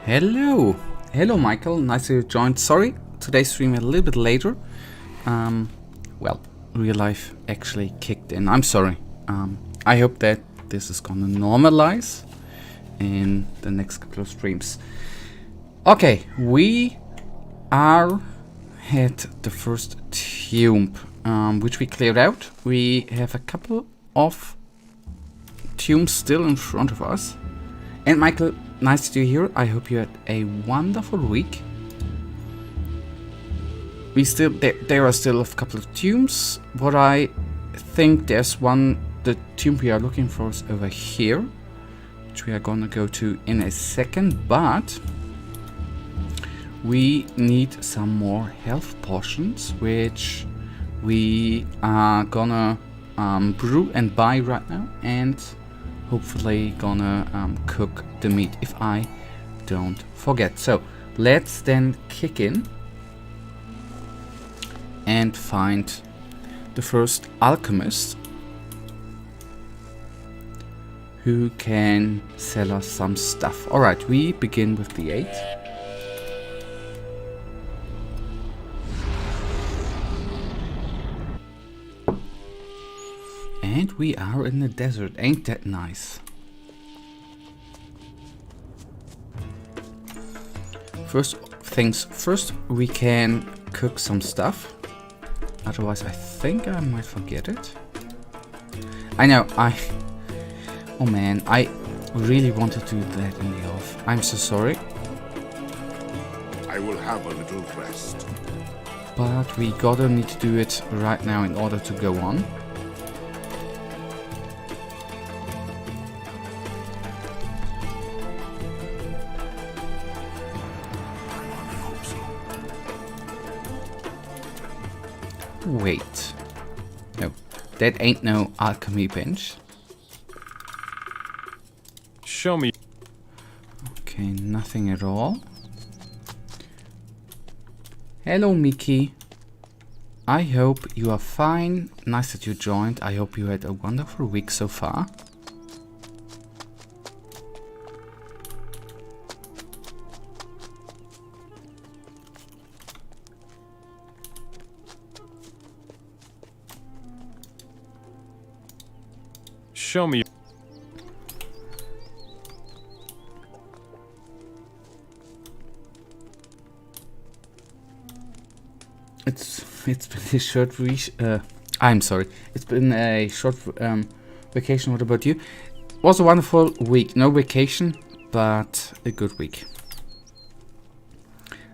Hello, hello, Michael. Nice you joined. Sorry, today's stream a little bit later. Well, real life actually kicked in. I'm sorry. I hope that this is gonna normalize in the next couple of streams. Okay, we are at the first tomb, which we cleared out. We have a couple of tombs still in front of us. And Michael, nice to be here. I hope you had a wonderful week. There are still a couple of tombs. What I think there's one, the tomb we are looking for is over here, which we are gonna go to in a second, but we need some more health potions, which we are gonna brew and buy right now, and hopefully gonna cook the meat if I don't forget. So let's then kick in and find the first alchemist who can sell us some stuff. Alright, we begin with the 8. And we are in the desert, ain't that nice? First things first, we can cook some stuff. Otherwise, I think I might forget it. I know, oh man, I really wanted to do that in the off. I'm so sorry. I will have a little rest. But we gotta need to do it right now in order to go on. Wait. No, that ain't no alchemy bench. Show me. Okay, nothing at all. Hello, Mickey. I hope you are fine. Nice that you joined. I hope you had a wonderful week so far. Show me. It's been a short I'm sorry. It's been a short vacation. What about you? It was a wonderful week. No vacation, but a good week.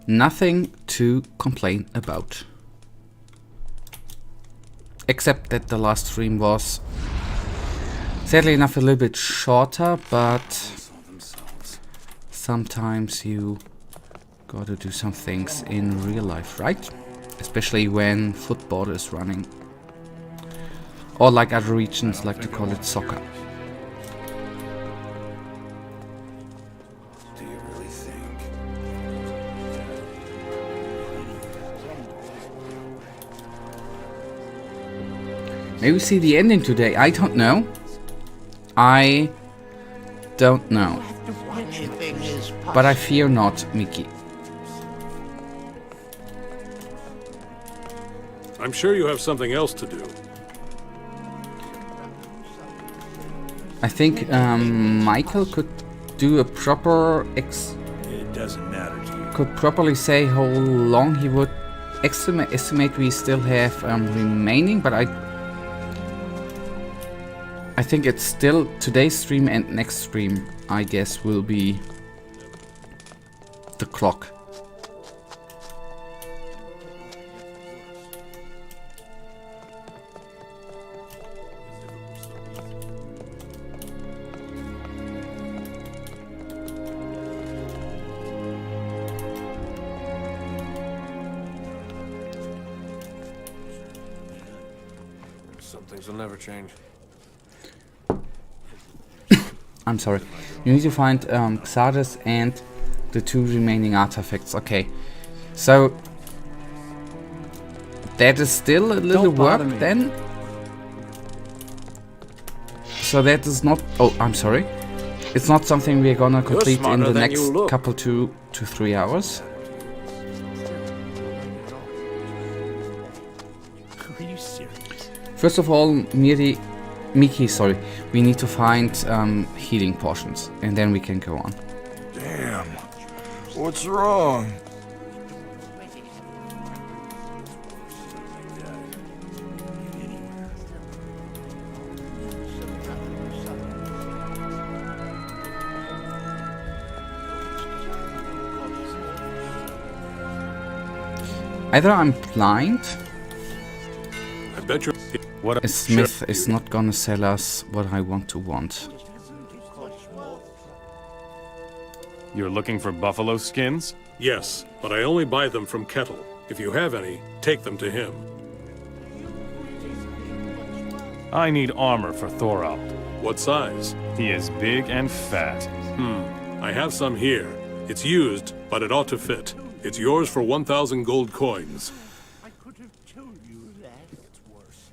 Nothing to complain about. Except that the last stream was sadly enough a little bit shorter, but sometimes you gotta do some things in real life, right? Especially when football is running. Or like other regions like to call it soccer. Do you really think? Maybe we see the ending today, I don't know. I don't know. But I fear not, Mickey. I'm sure you have something else to do. I think Michael could do a proper It doesn't matter to you. could properly say how long he would estimate we still have remaining, but I think it's still today's stream and next stream, I guess, will be the clock. Some things will never change. I'm sorry. You need to find Xardas and the 2 remaining artifacts. Okay. So that is still a little work then. So that is not... Oh, I'm sorry. It's not something we're gonna complete in smarter the than next you look. couple 2 to 3 hours. Are you serious? First of all, Miki, sorry, we need to find healing potions, and then we can go on. Damn. What's wrong? Either I'm blind, I bet you. What a smith is not gonna sell us what I want to want. You're looking for buffalo skins? Yes, but I only buy them from Kettle. If you have any, take them to him. I need armor for Thorald. What size? He is big and fat. I have some here. It's used, but it ought to fit. It's yours for 1,000 gold coins. I could have told you that. It's worse.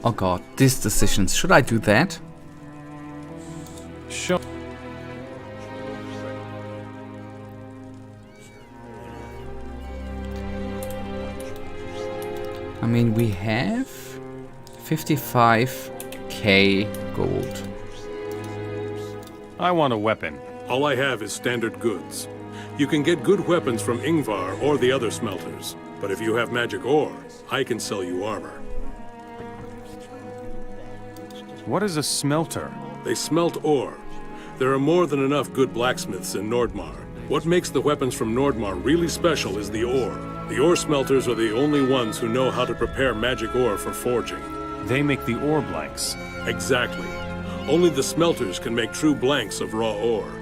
Oh god, these decisions. Should I do that? Show. I mean, we have 55k gold. I want a weapon. All I have is standard goods. You can get good weapons from Ingvar or the other smelters. But if you have magic ore, I can sell you armor. What is a smelter? They smelt ore. There are more than enough good blacksmiths in Nordmar. What makes the weapons from Nordmar really special is the ore. The ore smelters are the only ones who know how to prepare magic ore for forging. They make the ore blanks. Exactly. Only the smelters can make true blanks of raw ore.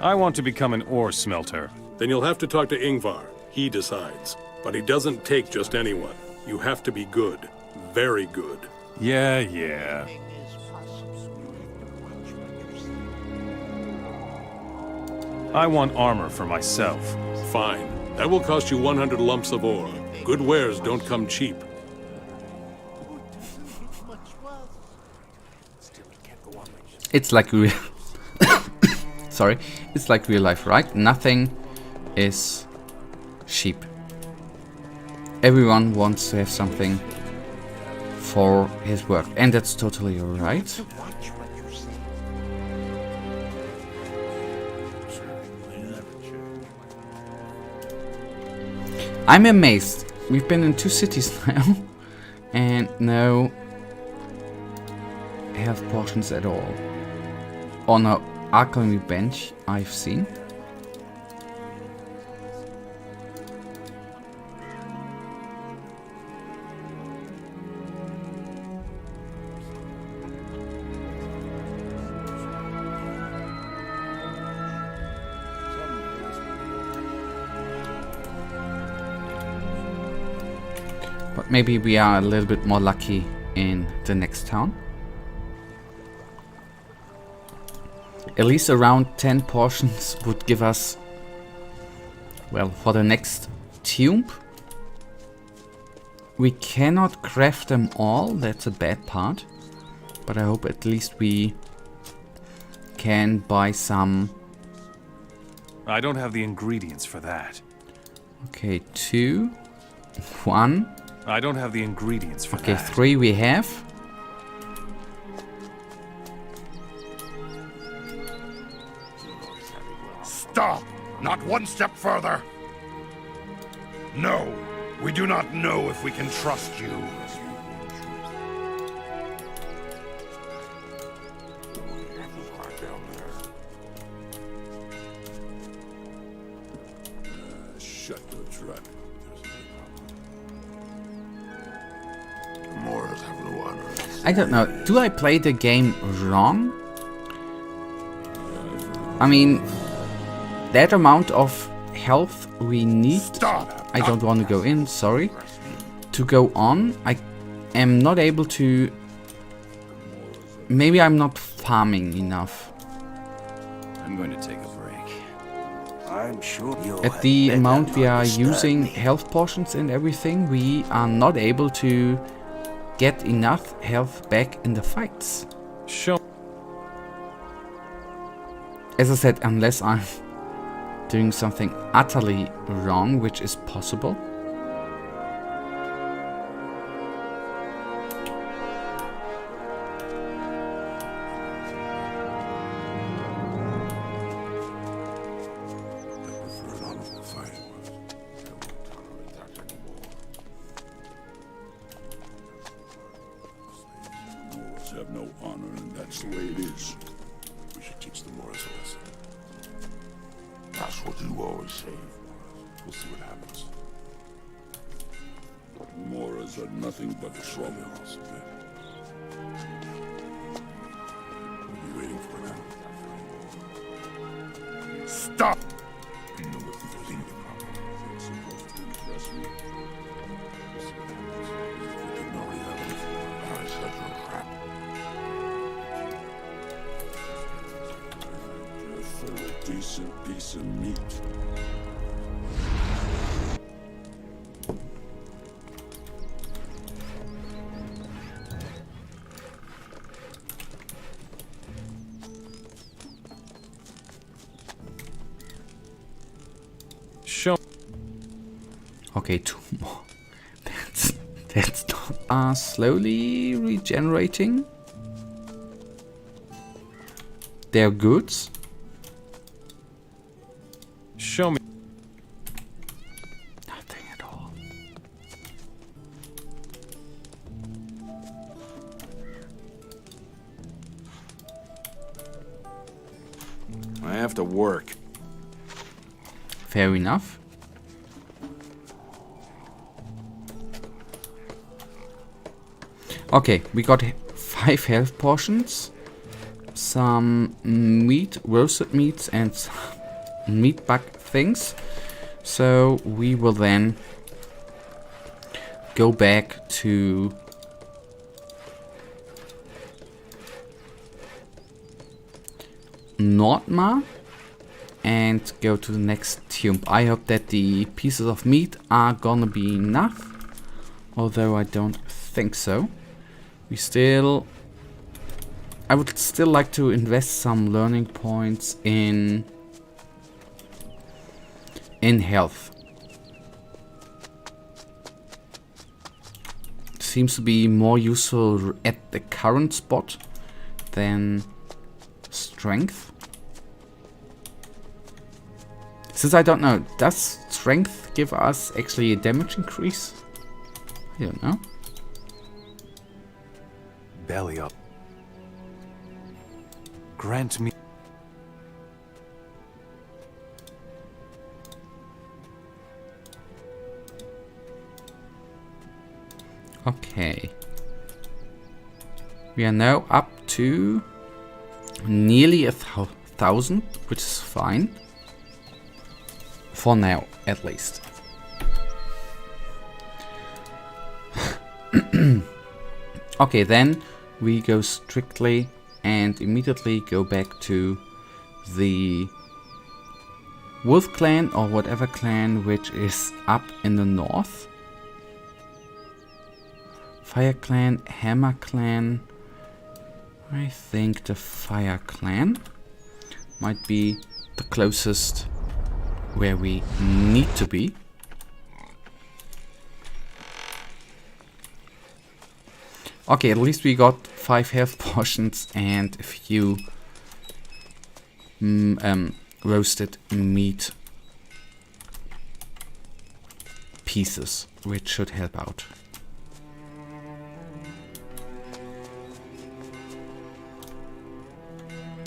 I want to become an ore smelter. Then you'll have to talk to Ingvar. He decides. But he doesn't take just anyone. You have to be good. Very good. Yeah. I want armor for myself. Fine. That will cost you 100 lumps of ore. Good wares don't come cheap. It's like real. Sorry, it's like real life, right? Nothing is cheap. Everyone wants to have something for his work, and that's totally alright. I'm amazed. We've been in 2 cities now, and no health potions at all. On a alchemy bench I've seen. But maybe we are a little bit more lucky in the next town. At least around 10 portions would give us, well, for the next tomb. We cannot craft them all, that's a bad part. But I hope at least we can buy some. I don't have the ingredients for that. Okay, 2, 1. I don't have the ingredients for Okay, that. 3 we have. Stop! Not one step further! No, we do not know if we can trust you. Shut the trap. Moors have no honor. I don't know, do I play the game wrong? I mean, that amount of health we need. Stop! I don't want to go in, sorry. To go on, I am not able to. Maybe I'm not farming enough. I'm going to take a break. I'm sure you'll At the amount we are using health potions and everything, we are not able to get enough health back in the fights. Show. As I said, unless I'm doing something utterly wrong, which is possible. Have no honor, and that's the way it is. We should teach the Moors a lesson. That's what you always say. We'll see what happens. Moors are nothing but troubles. We'll be waiting for them. Stop! You know what the thing is supposed to impress me. We'll see what happens. If we didn't already have it before, I set you a trap. For a decent piece of meat. Show. Okay, 2 more. That's not. Slowly regenerating their goods. Show me. Nothing at all. I have to work. Fair enough. Okay, we got 5 health potions, some meat, roasted meats, and some meat bug things. So we will then go back to Nordmar and go to the next tomb. I hope that the pieces of meat are gonna be enough, although I don't think so. I would still like to invest some learning points in health. Seems to be more useful at the current spot than strength. Since I don't know, does strength give us actually a damage increase? I don't know. Belly up. Grant me. Okay. We are now up to nearly 1,000, which is fine. For now, at least. Okay, then we go strictly and immediately go back to the Wolf clan or whatever clan which is up in the north. Fire clan, Hammer clan. I think the Fire clan might be the closest where we need to be. Okay, at least we got 5 health potions and a few roasted meat pieces, which should help out.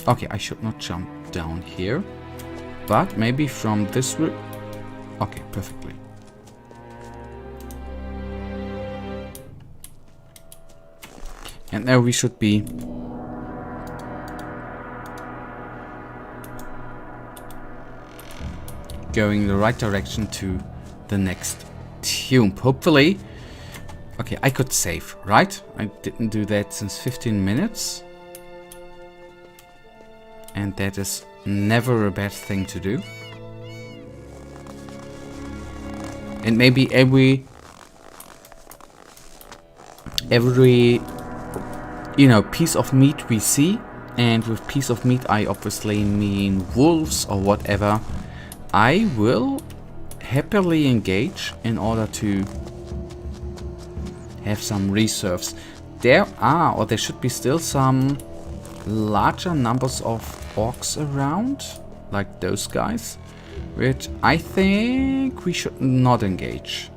Okay, I should not jump down here, but maybe from this route. Okay, perfectly. And now we should be going the right direction to the next tomb. Hopefully. Okay, I could save, right? I didn't do that since 15 minutes. And that is never a bad thing to do. And maybe every every, you know, piece of meat we see, and with piece of meat I obviously mean wolves or whatever, I will happily engage in order to have some reserves. There are, or there should be still some larger numbers of orcs around, like those guys, which I think we should not engage.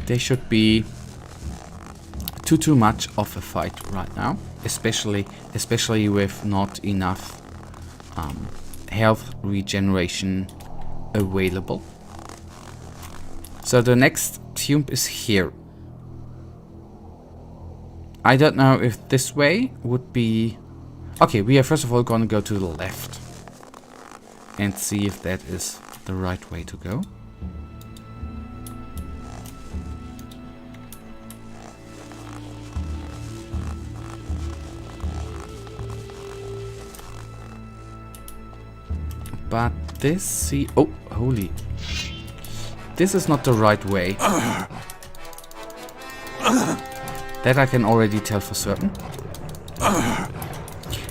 They should be too much of a fight right now, especially with not enough health regeneration available. So the next tomb is here. I don't know if this way would be... Okay, we are first of all gonna go to the left and see if that is the right way to go. But this, see, oh, holy. This is not the right way. That I can already tell for certain.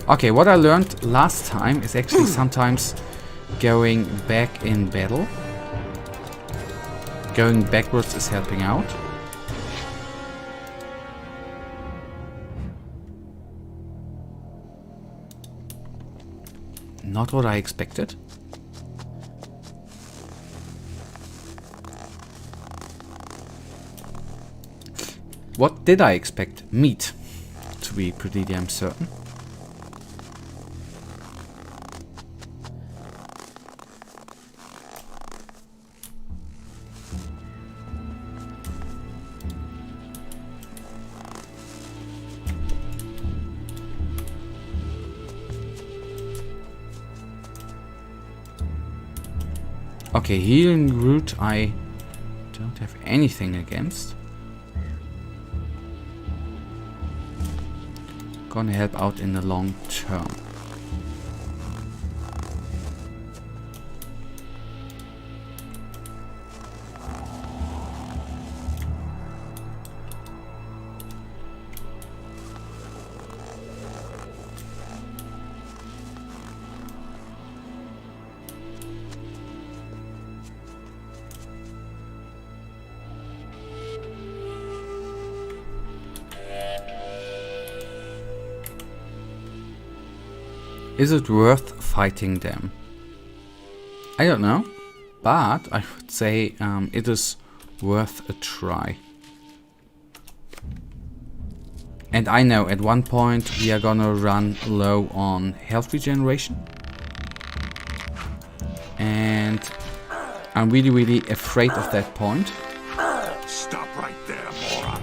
Okay, what I learned last time is actually sometimes going back in battle. Going backwards is helping out. Not what I expected. What did I expect? Meat, to be pretty damn certain. Okay, healing root I don't have anything against. Gonna help out in the long term. Is it worth fighting them? I don't know, but I would say it is worth a try. And I know at one point we are gonna run low on health regeneration. And I'm really afraid of that point. Stop right there, moron.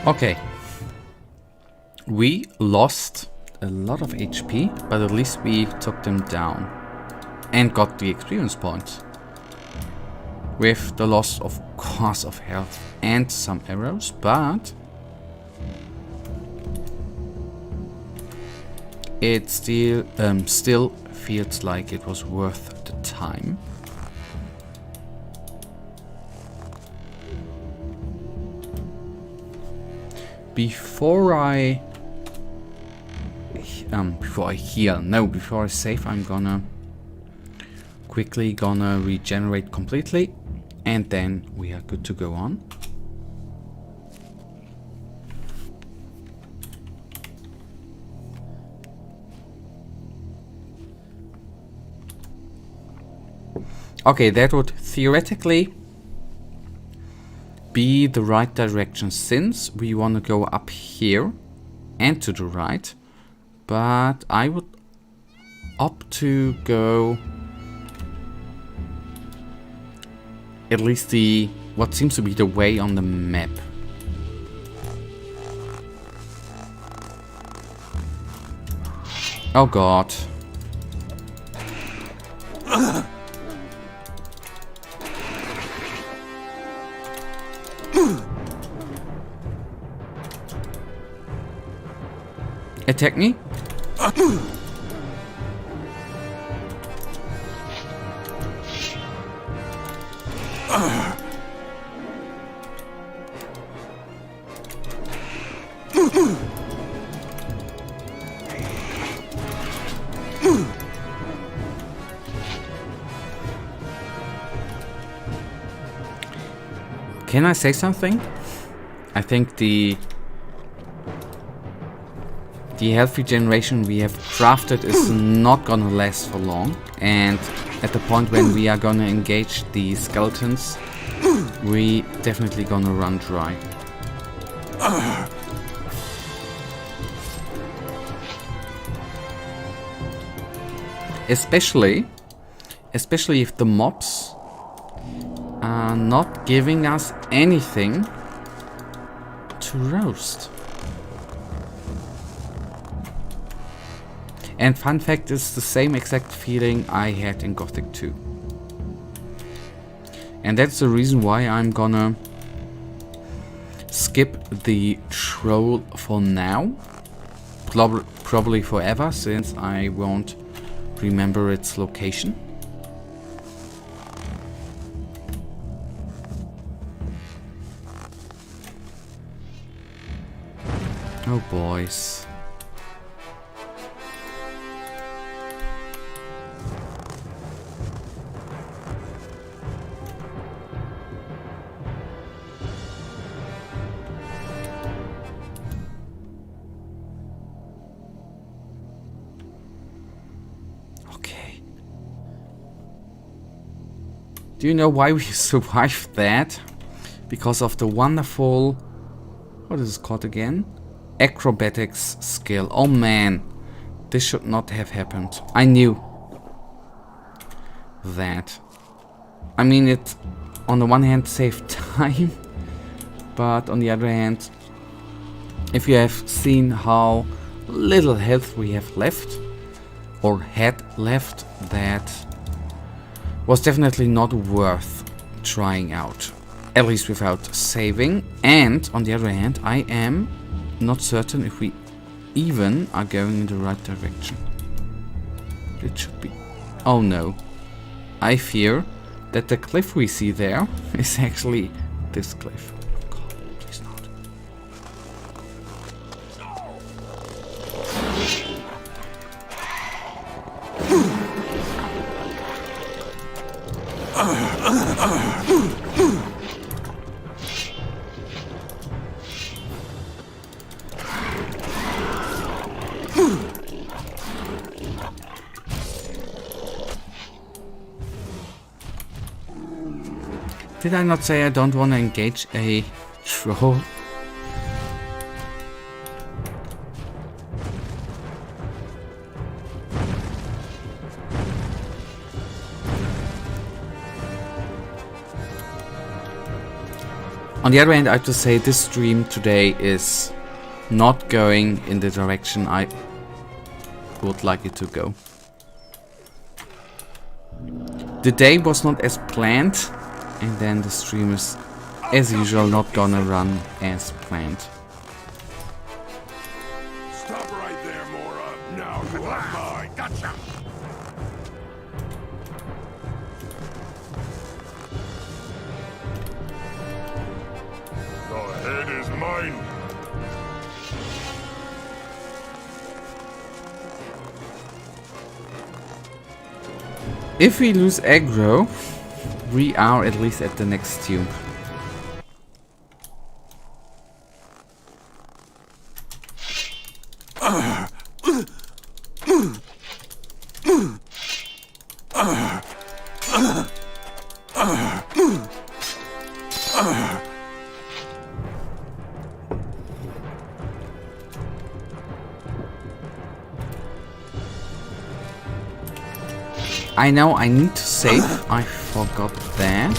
Okay. We lost a lot of HP, but at least we took them down and got the experience points. With the loss, of course, of health and some arrows, but it still feels like it was worth the time. Before I heal, no, before I save, I'm gonna quickly regenerate completely, and then we are good to go on. Okay, that would theoretically be the right direction, since we want to go up here and to the right. But I would opt to go at least the what seems to be the way on the map. Oh god. Attack me? Can I say something? I think the health regeneration we have crafted is not gonna last for long, and at the point when we are gonna engage the skeletons, we definitely gonna run dry. Especially if the mobs are not giving us anything to roast. And fun fact, is the same exact feeling I had in Gothic 2. And that's the reason why I'm gonna skip the troll for now. Probably forever, since I won't remember its location. Oh boys. Okay. Do you know why we survived that? Because of the wonderful, what is it called again? Acrobatics skill. Oh man, this should not have happened. I knew that. I mean, it on the one hand saved time, but on the other hand, if you have seen how little health we have left, or had left, that was definitely not worth trying out, at least without saving. And on the other hand, I am not certain if we even are going in the right direction. It should be. Oh no. I fear that the cliff we see there is actually this cliff. God, please not. Did I not say I don't want to engage a troll? On the other hand, I have to say this stream today is not going in the direction I would like it to go. The day was not as planned, and then the stream is, as usual, not gonna run as planned. Stop right there, Mora. Now you are mine. Gotcha! The head is mine. If we lose aggro, we are at least at the next tube. I know I need to save. I forgot that.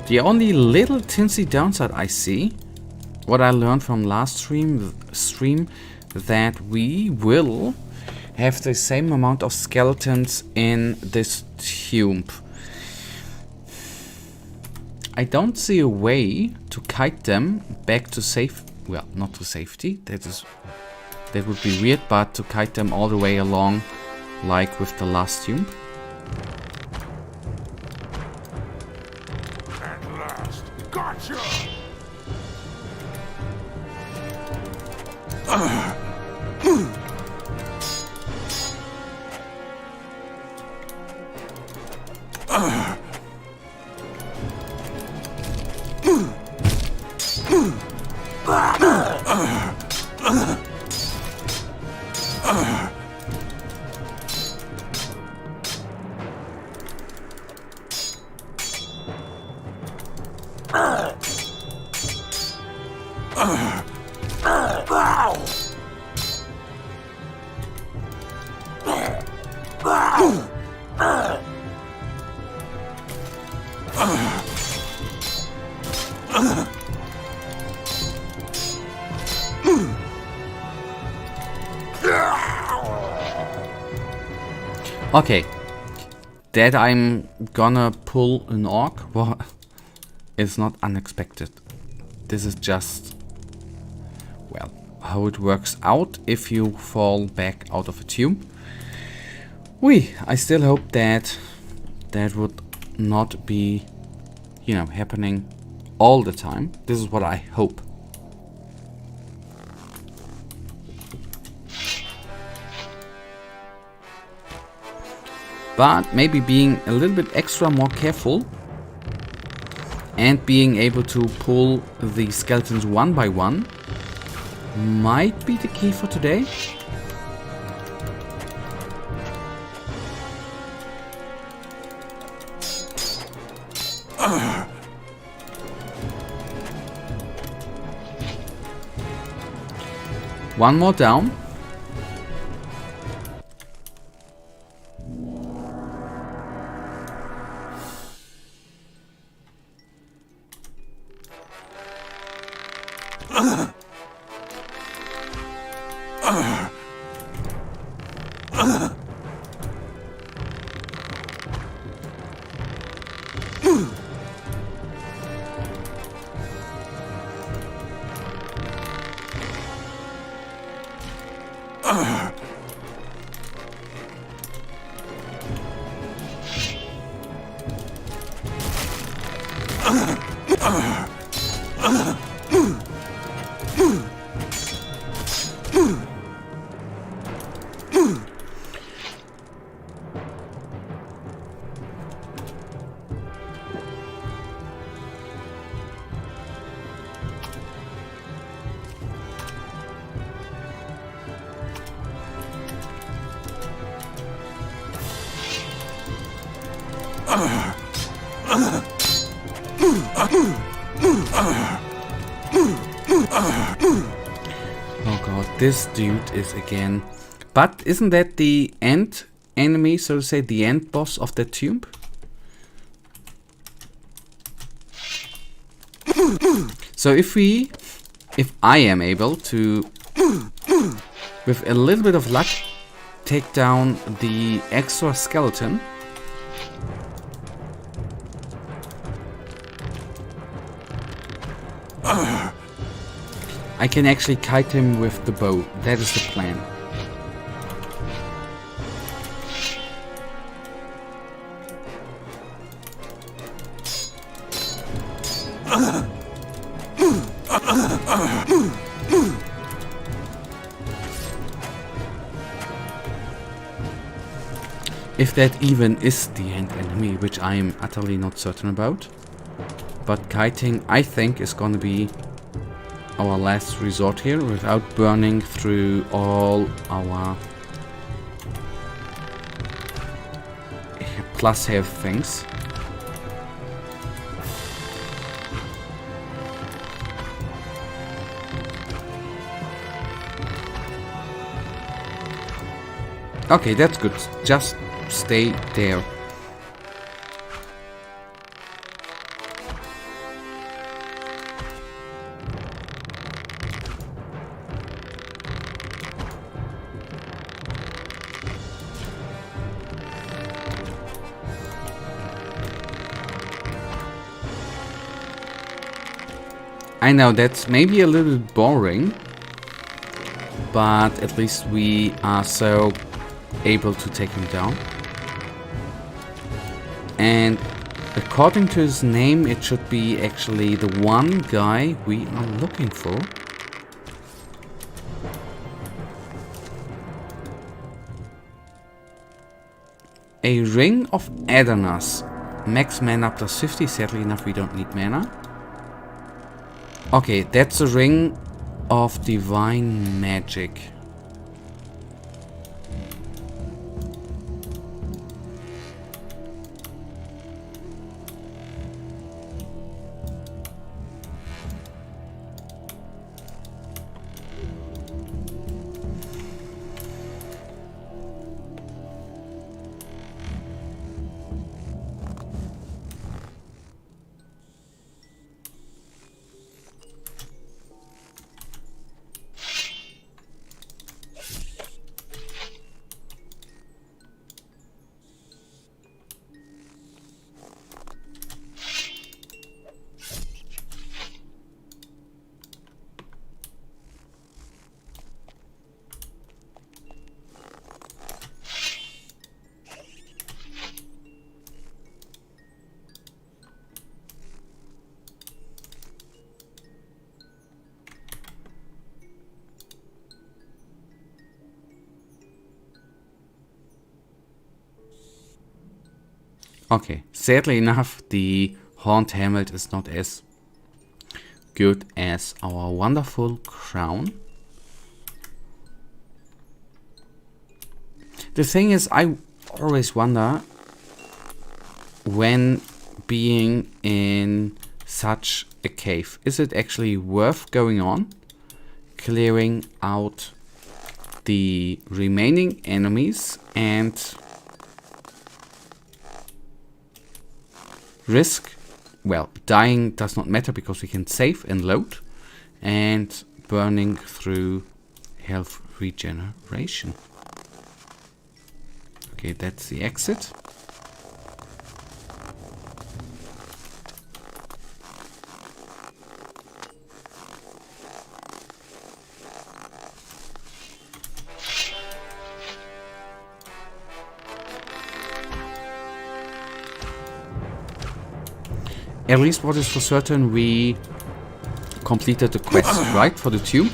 The only little tinsy downside I see, what I learned from last stream, that we will have the same amount of skeletons in this tomb. I don't see a way to kite them back to safe. Well, not to safety. That would be weird, but to kite them all the way along, like with the last tomb. At last. Gotcha! Okay, that I'm gonna pull an orc, well, it's not unexpected. This is just, well, how it works out if you fall back out of a tomb. I still hope that that would not be, you know, happening all the time. This is what I hope. But maybe being a little bit extra more careful and being able to pull the skeletons one by one might be the key for today. One more down. Oh god, this dude is again. But isn't that the end enemy, so to say, the end boss of the tomb? So if I am able to, with a little bit of luck, take down the extra skeleton, I can actually kite him with the bow. That is the plan. If that even is the end enemy, which I am utterly not certain about. But kiting, I think, is gonna be our last resort here without burning through all our plus health things. Okay, that's good. Just stay there. I know that's maybe a little bit boring, but at least we are so able to take him down. And according to his name, it should be actually the one guy we are looking for. A Ring of Adanas. Max mana plus 50. Sadly enough, we don't need mana. Okay, that's a Ring of Divine Magic. Okay, sadly enough, the Horned Helmet is not as good as our wonderful crown. The thing is, I always wonder when being in such a cave, is it actually worth going on, clearing out the remaining enemies and risk, well, dying does not matter because we can save and load, and burning through health regeneration. Okay, that's the exit. At least what is for certain, we completed the quest, right, for the tomb?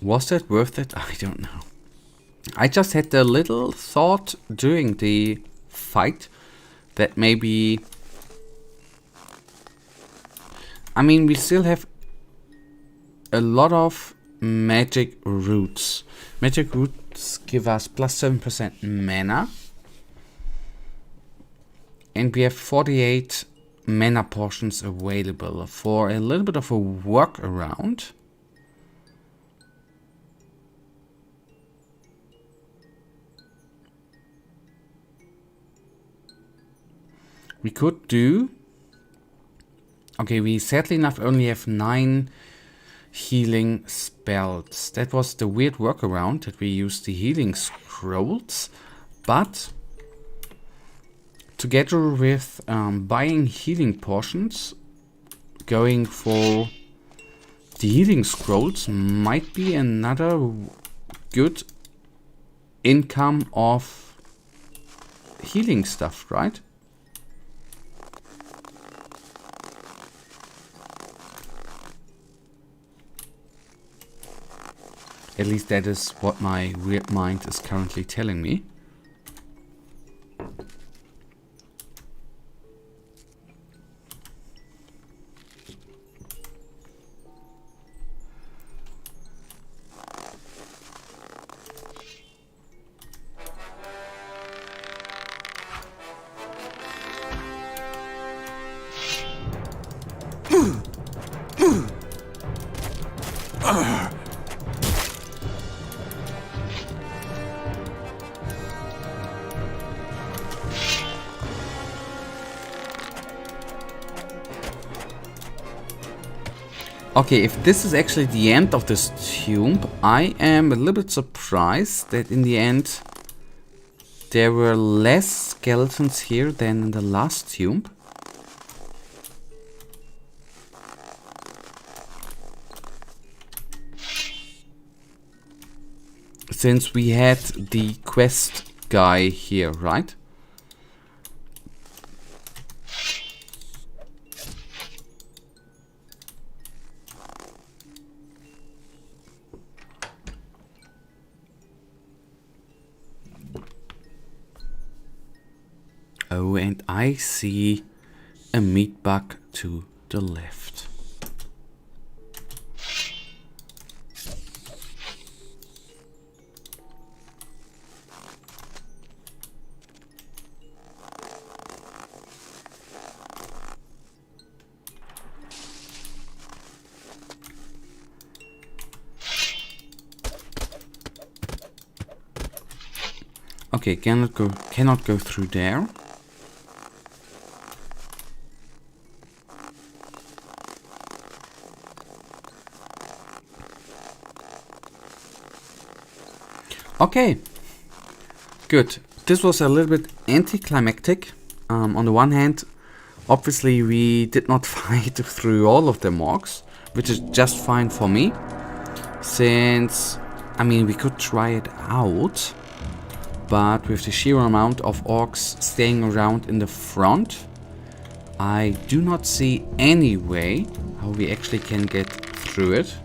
Was that worth it? I don't know. I just had a little thought during the fight that maybe... I mean, we still have a lot of magic roots. Magic roots give us plus 7% mana. And we have 48 mana portions available for a little bit of a workaround. We could do... Okay, we sadly enough only have 9 healing spells. That was the weird workaround, that we used the healing scrolls. But together with buying healing potions, going for the healing scrolls might be another good income of healing stuff, right? At least that is what my weird mind is currently telling me. Okay, if this is actually the end of this tomb, I am a little bit surprised that in the end there were less skeletons here than in the last tomb. Since we had the quest guy here, right? Oh, and I see a meat bug to the left. Okay, cannot go through there. Okay, good. This was a little bit anticlimactic. On the one hand, obviously we did not fight through all of the morgues, which is just fine for me. Since, I mean, we could try it out, but with the sheer amount of orcs staying around in the front, I do not see any way how we actually can get through it.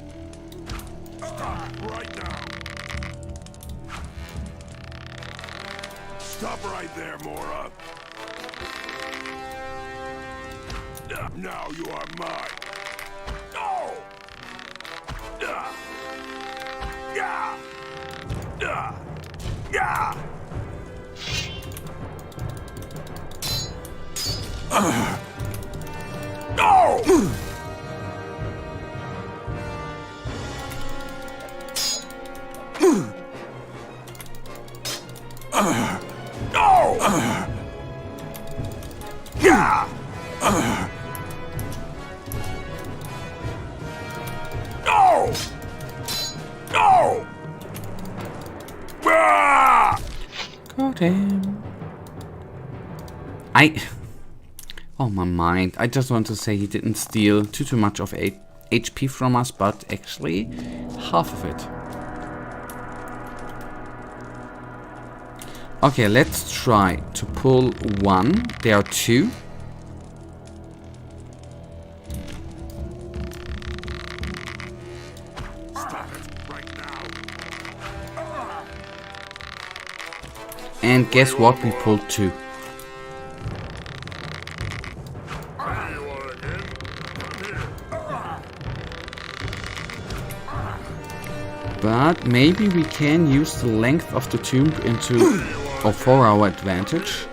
Stop right there, Mora. Now you are mine. No! Yeah! Yeah! Yeah! No! No! Yeah! No! No! Ah! Got him. Oh, my mind. I just want to say he didn't steal too much of HP from us, but actually half of it. Okay, let's try to pull one. There are two. Stop it right now. And guess what? We pulled two. There you are again. Come here. But maybe we can use the length of the tomb for our advantage.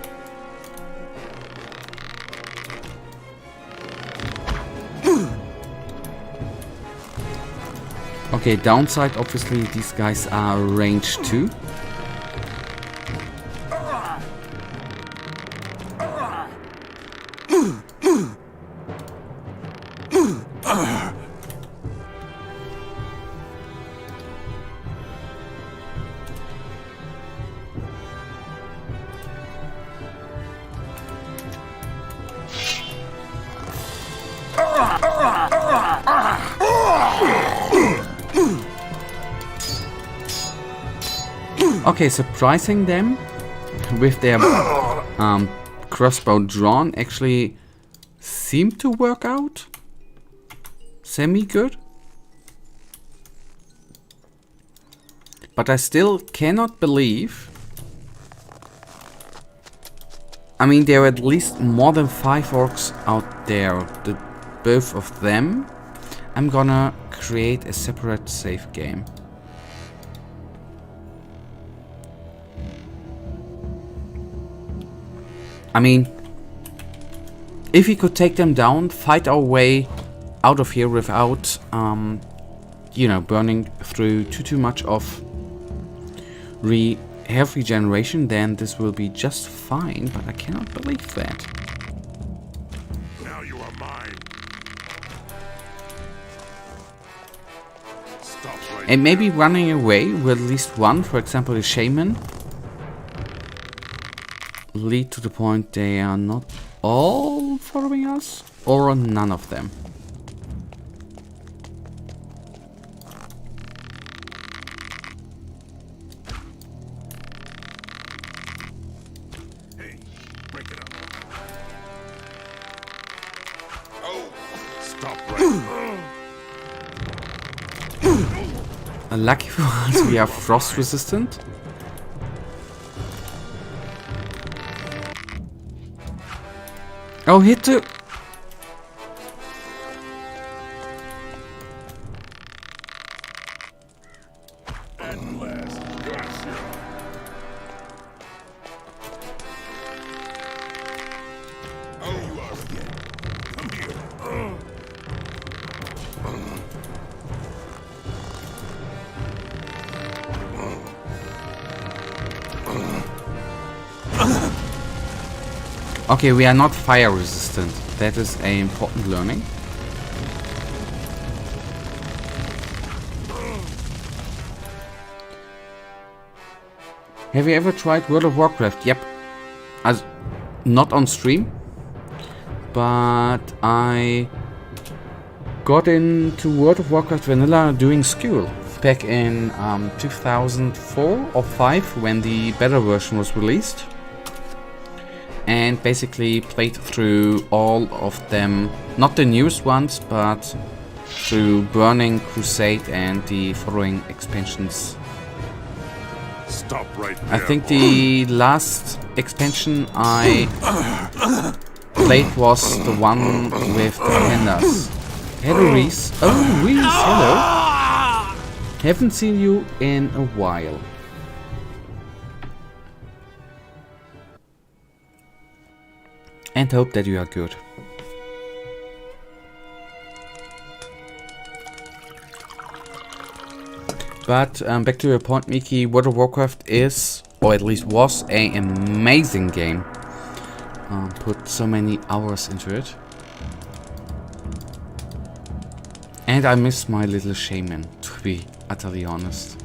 Okay, downside, obviously these guys are range 2. Okay, surprising them with their crossbow drawn actually seemed to work out semi-good. But I still cannot believe... I mean, there are at least more than 5 orcs out there. Both of them. I'm gonna create a separate save game. I mean, if we could take them down, fight our way out of here without, you know, burning through too much of health regeneration, then this will be just fine, but I cannot believe that. Now you are mine. Stop right And maybe running away with at least one, for example a shaman, lead to the point they are not all following us, or none of them. Hey, break it up. Oh, stop right. Lucky for us, we are frost resistant. Oh, hit too! At last, gotcha. Oh, you are again. Come here. Okay, we are not fire resistant. That is an important learning. Have you ever tried World of Warcraft? Yep. As not on stream, but I got into World of Warcraft Vanilla during school back in 2004 or 5 when the beta version was released. And basically played through all of them, not the newest ones, but through Burning Crusade and the following expansions. Stop right there. I think the last expansion I played was the one with the pandas. Hello Reese. Oh Reese, hello. Haven't seen you in a while. And hope that you are good. But back to your point, Miki, World of Warcraft is, or at least was, an amazing game. Put so many hours into it. And I miss my little shaman, to be utterly honest.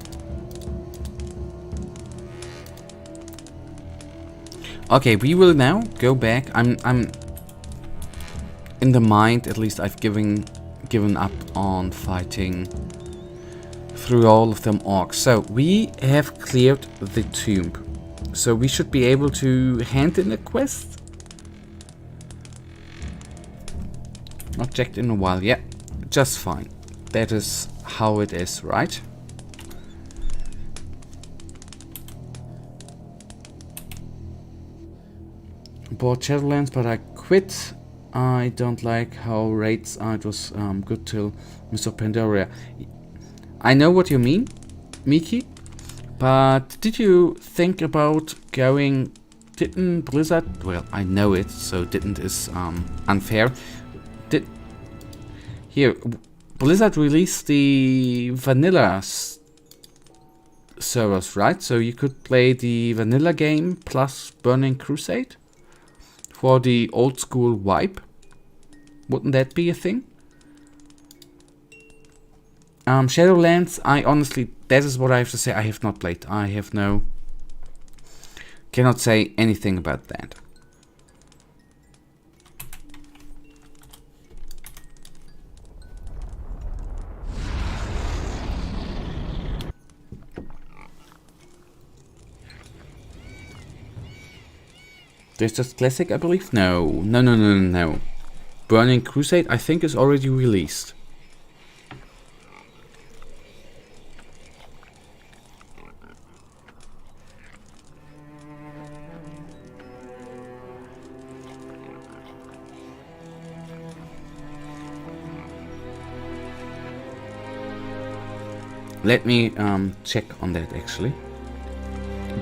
Okay, we will now go back. I'm in the mind, at least I've given up on fighting through all of them orcs. So we have cleared the tomb. So we should be able to hand in a quest. Not checked in a while. Yeah, just fine. That is how it is, right? Bought Shadowlands, but I quit. I don't like how raids are. It was good till Mr. Pandaria. I know what you mean, Miki, but did you think about going... Didn't Blizzard... Well, I know it, so didn't is unfair. Here, Blizzard released the vanilla servers, right? So you could play the vanilla game plus Burning Crusade for the old school vibe. Wouldn't that be a thing? Shadowlands, I honestly, that is what I have to say. I have not played. I have cannot say anything about that. There's just Classic, I believe? No. Burning Crusade, I think, is already released. Let me check on that actually.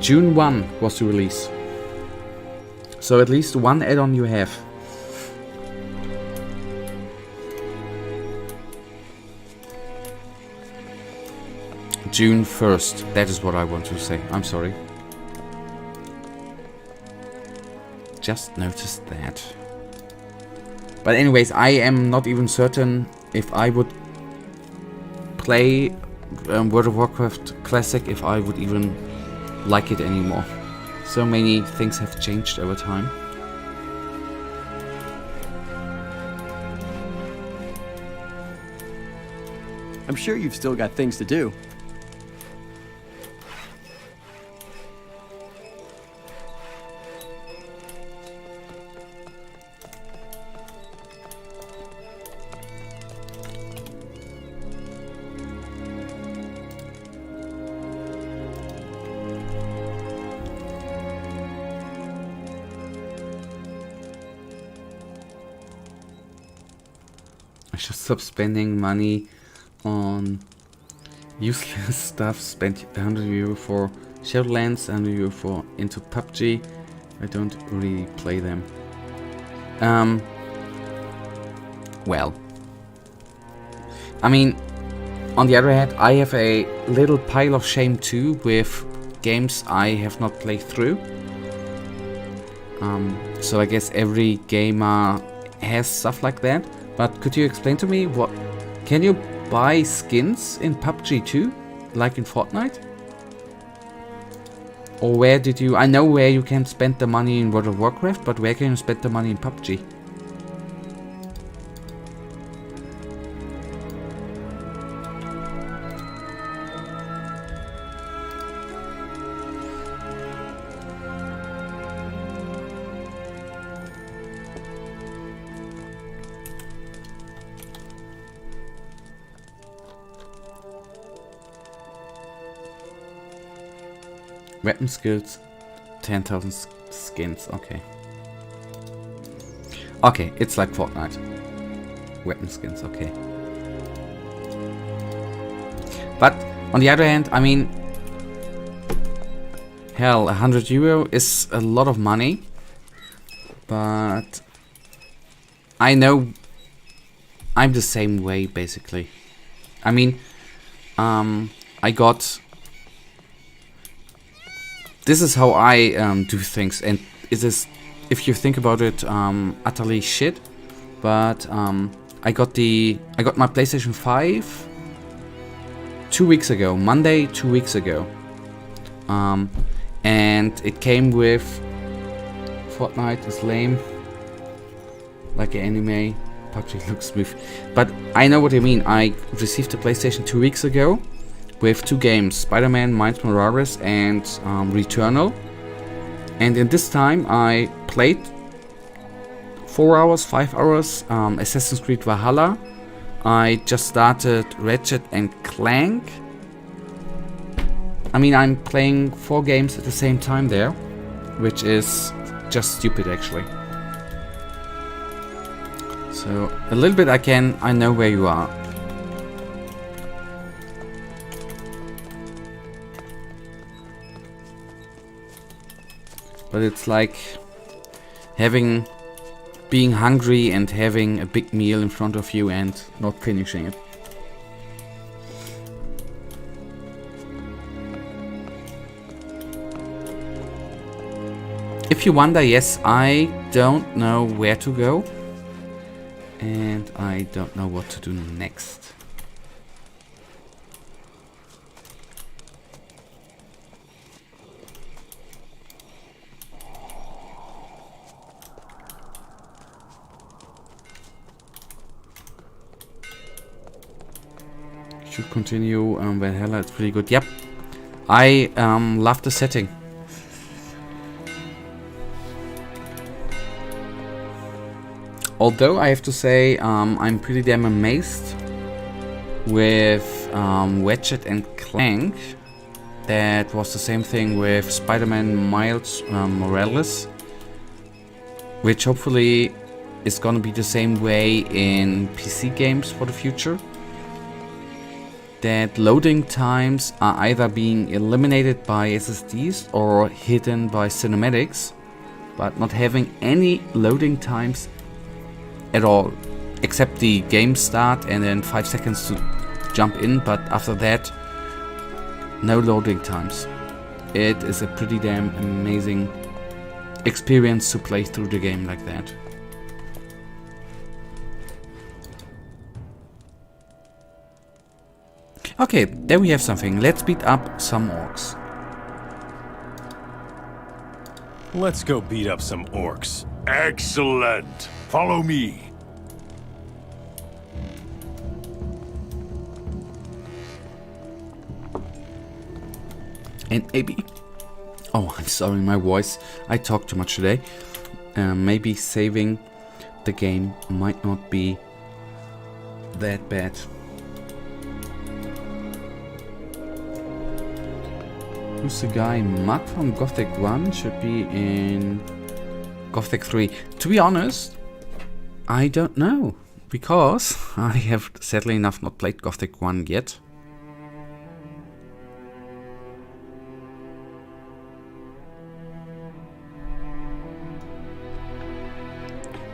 June 1 was the release. So at least one add-on you have. June 1st, that is what I want to say. I'm sorry. Just noticed that. But anyways, I am not even certain if I would play World of Warcraft Classic, if I would even like it anymore. So many things have changed over time. I'm sure you've still got things to do. I should stop spending money on useless stuff. Spent 100 euro for Shadowlands, 100 euro for into PUBG. I don't really play them. Well, I mean, on the other hand, I have a little pile of shame too with games I have not played through. So I guess every gamer has stuff like that. But could you explain to me what... Can you buy skins in PUBG too? Like in Fortnite? Or where did you... I know where you can spend the money in World of Warcraft, but where can you spend the money in PUBG? Weapon skills, 10,000 skins, okay. Okay, it's like Fortnite. Weapon skins, okay. But, on the other hand, I mean... Hell, 100 euro is a lot of money. But... I know... I'm the same way, basically. I mean... I got... This is how I do things, and it is, if you think about it, utterly shit. But I got my PlayStation 5 2 weeks ago, Monday 2 weeks ago, and it came with Fortnite is lame, like an anime. PUBG looks smooth, but I know what you mean. I received the PlayStation 2 weeks ago. With 2 games, Spider-Man, Miles Morales and Returnal. And in this time I played 4 hours, 5 hours Assassin's Creed Valhalla. I just started Ratchet and Clank. I mean, I'm playing 4 games at the same time there, which is just stupid actually. So a little bit I know where you are. But it's like being hungry and having a big meal in front of you and not finishing it. If you wonder, yes, I don't know where to go. And I don't know what to do next. Should continue Valhalla, it's pretty good. Yep, I love the setting. Although I have to say, I'm pretty damn amazed with Ratchet and Clank. That was the same thing with Spider-Man Miles Morales, which hopefully is gonna be the same way in PC games for the future. That loading times are either being eliminated by SSDs or hidden by cinematics, but not having any loading times at all, except the game start and then 5 seconds to jump in, but after that, no loading times. It is a pretty damn amazing experience to play through the game like that. Okay, there we have something. Let's beat up some orcs. Let's go beat up some orcs. Excellent. Follow me. And maybe... Oh, I'm sorry, my voice. I talk too much today. Maybe saving the game might not be that bad. Who's the guy? Matt from Gothic 1 should be in Gothic 3. To be honest, I don't know. Because I have sadly enough not played Gothic 1 yet.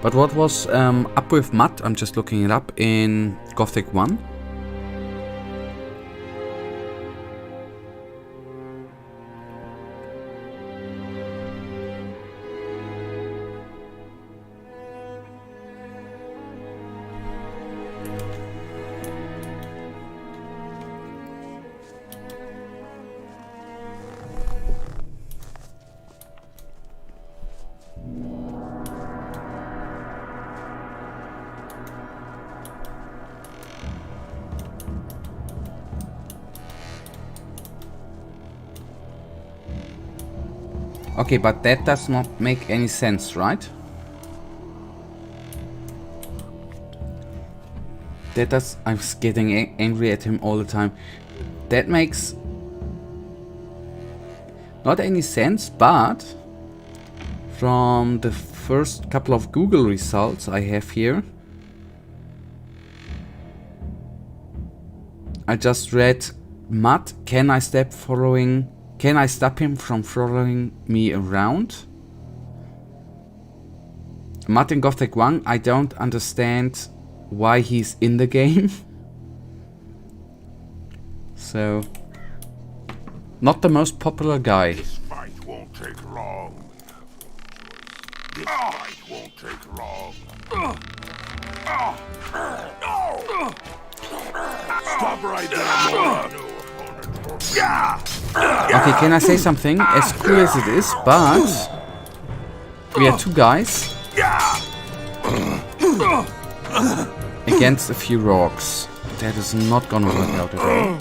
But what was up with Matt? I'm just looking it up in Gothic 1. Okay, but that does not make any sense, right? That does... I was getting angry at him all the time. That makes not any sense, but from the first couple of Google results I have here, I just read, Matt, can I stop him from following me around? Matt in Gothic 1, I don't understand why he's in the game. So, not the most popular guy. This fight won't take long. This fight won't take long. Stop right there, Mora. Okay, can I say something? As cool as it is, but we are two guys against a few rocks. That is not gonna work out at all.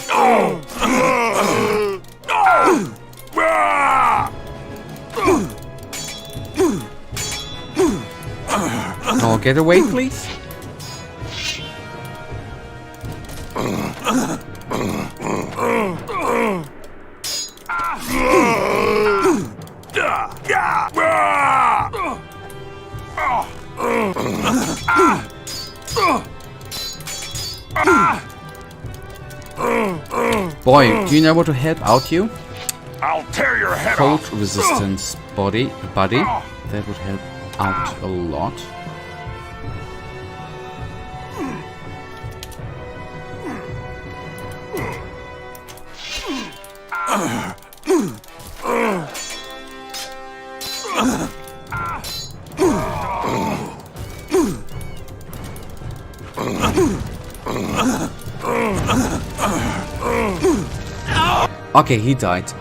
Oh, get away, please. Boy, do you know what to help out you? I'll tear your head Cold off. resistance buddy. That would help out a lot. Okay, he died.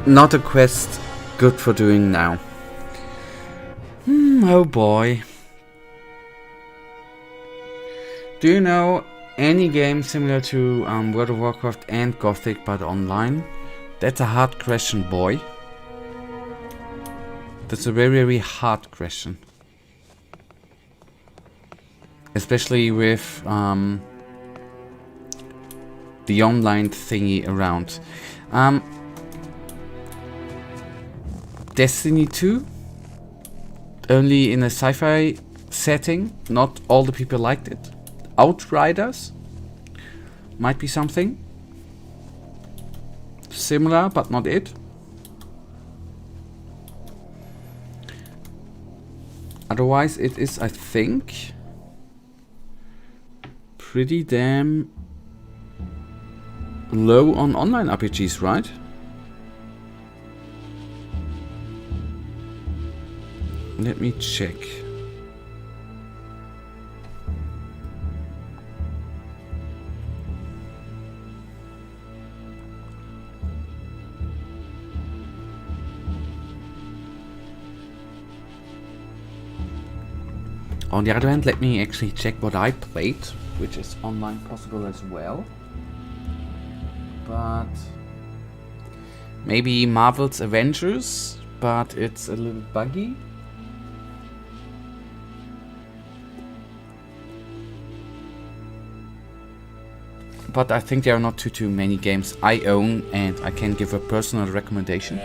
Not a quest good for doing now. Oh boy. Do you know any game similar to World of Warcraft and Gothic but online? That's a hard question, boy. That's a very, very hard question. especially with the online thingy around. Destiny 2, only in a sci-fi setting. Not all the people liked it. Outriders might be something similar, but not it. Otherwise, it is, I think, pretty damn low on online RPGs, right? Let me check. On the other hand, let me actually check what I played, which is online possible as well. But maybe Marvel's Avengers, but it's a little buggy. But I think there are not too many games I own and I can give a personal recommendation.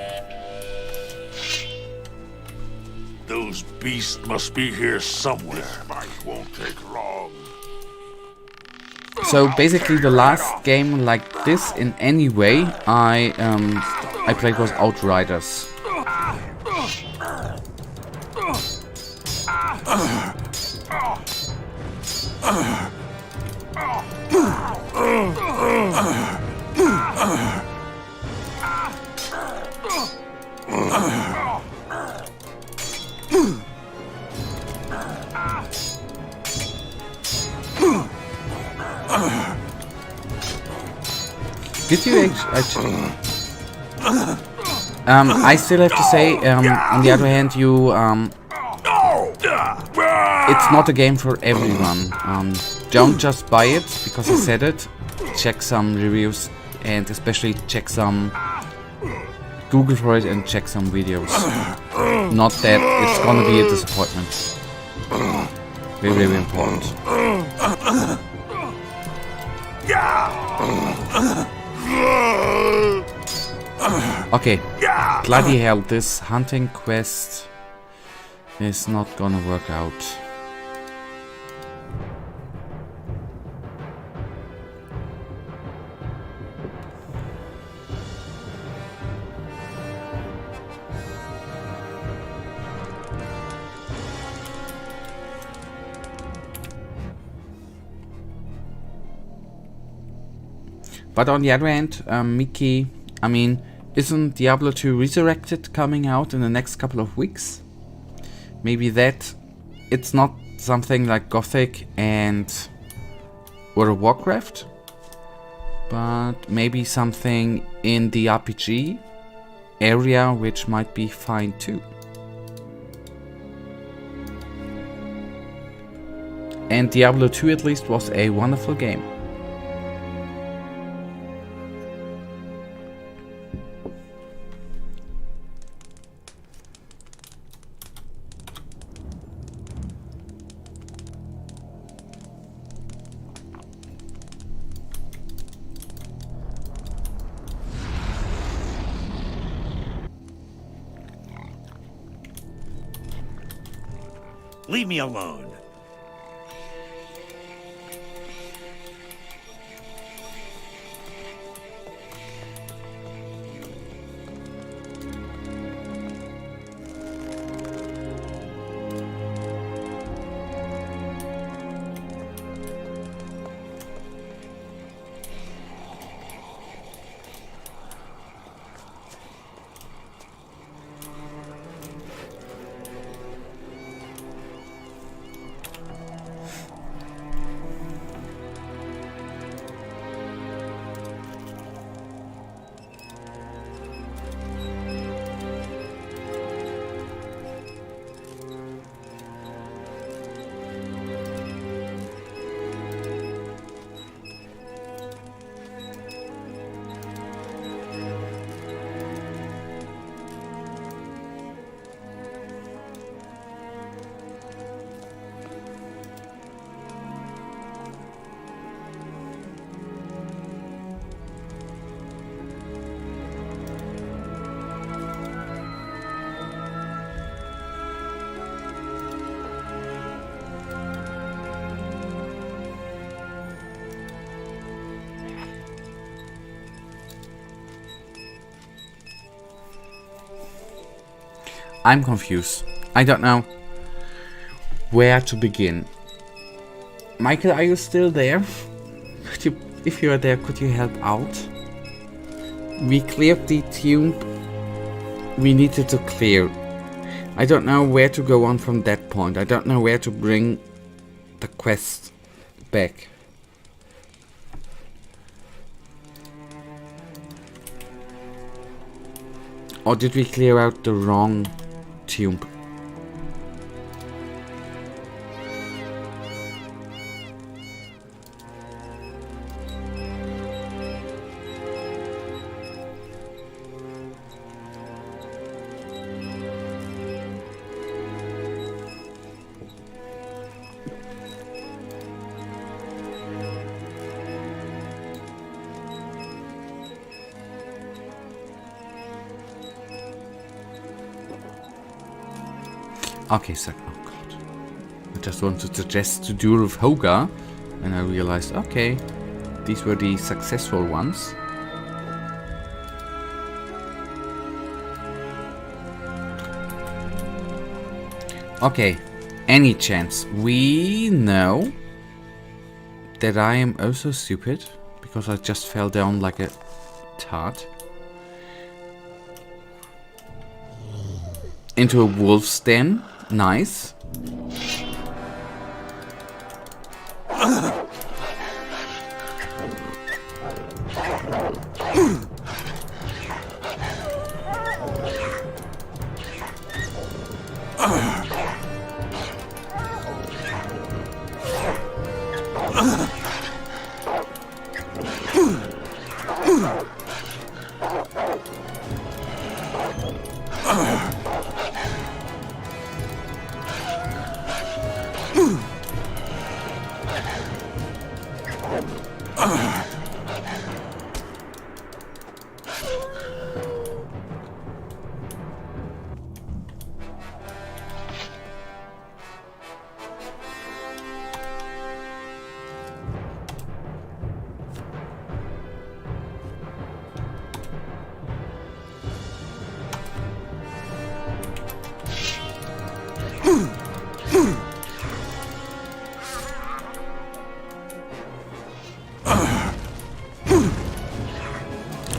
Those beasts must be here somewhere. This fight won't take long. So basically the last game like this in any way I played was Outriders. Did you actually? I still have to say, on the other hand, it's not a game for everyone. Don't just buy it because I said it. Check some reviews and especially check some Google for it and check some videos. Not that it's gonna be a disappointment. Very, very important. Okay, bloody hell, this hunting quest is not gonna work out. But on the other hand, Mickey, I mean, isn't Diablo 2 Resurrected coming out in the next couple of weeks? Maybe that it's not something like Gothic and World of Warcraft, but maybe something in the RPG area which might be fine too. And Diablo 2 at least was a wonderful game. Leave me alone. I'm confused. I don't know where to begin. Michael, are you still there? If you are there, could you help out? We cleared the tomb we needed to clear. I don't know where to go on from that point. I don't know where to bring the quest back. Or did we clear out the wrong tomb? Okay, so, oh god. I just wanted to suggest to do with Hoga, and I realized, okay, these were the successful ones. Okay, any chance? We know that I am also stupid, because I just fell down like a tart. Into a wolf's den. Nice.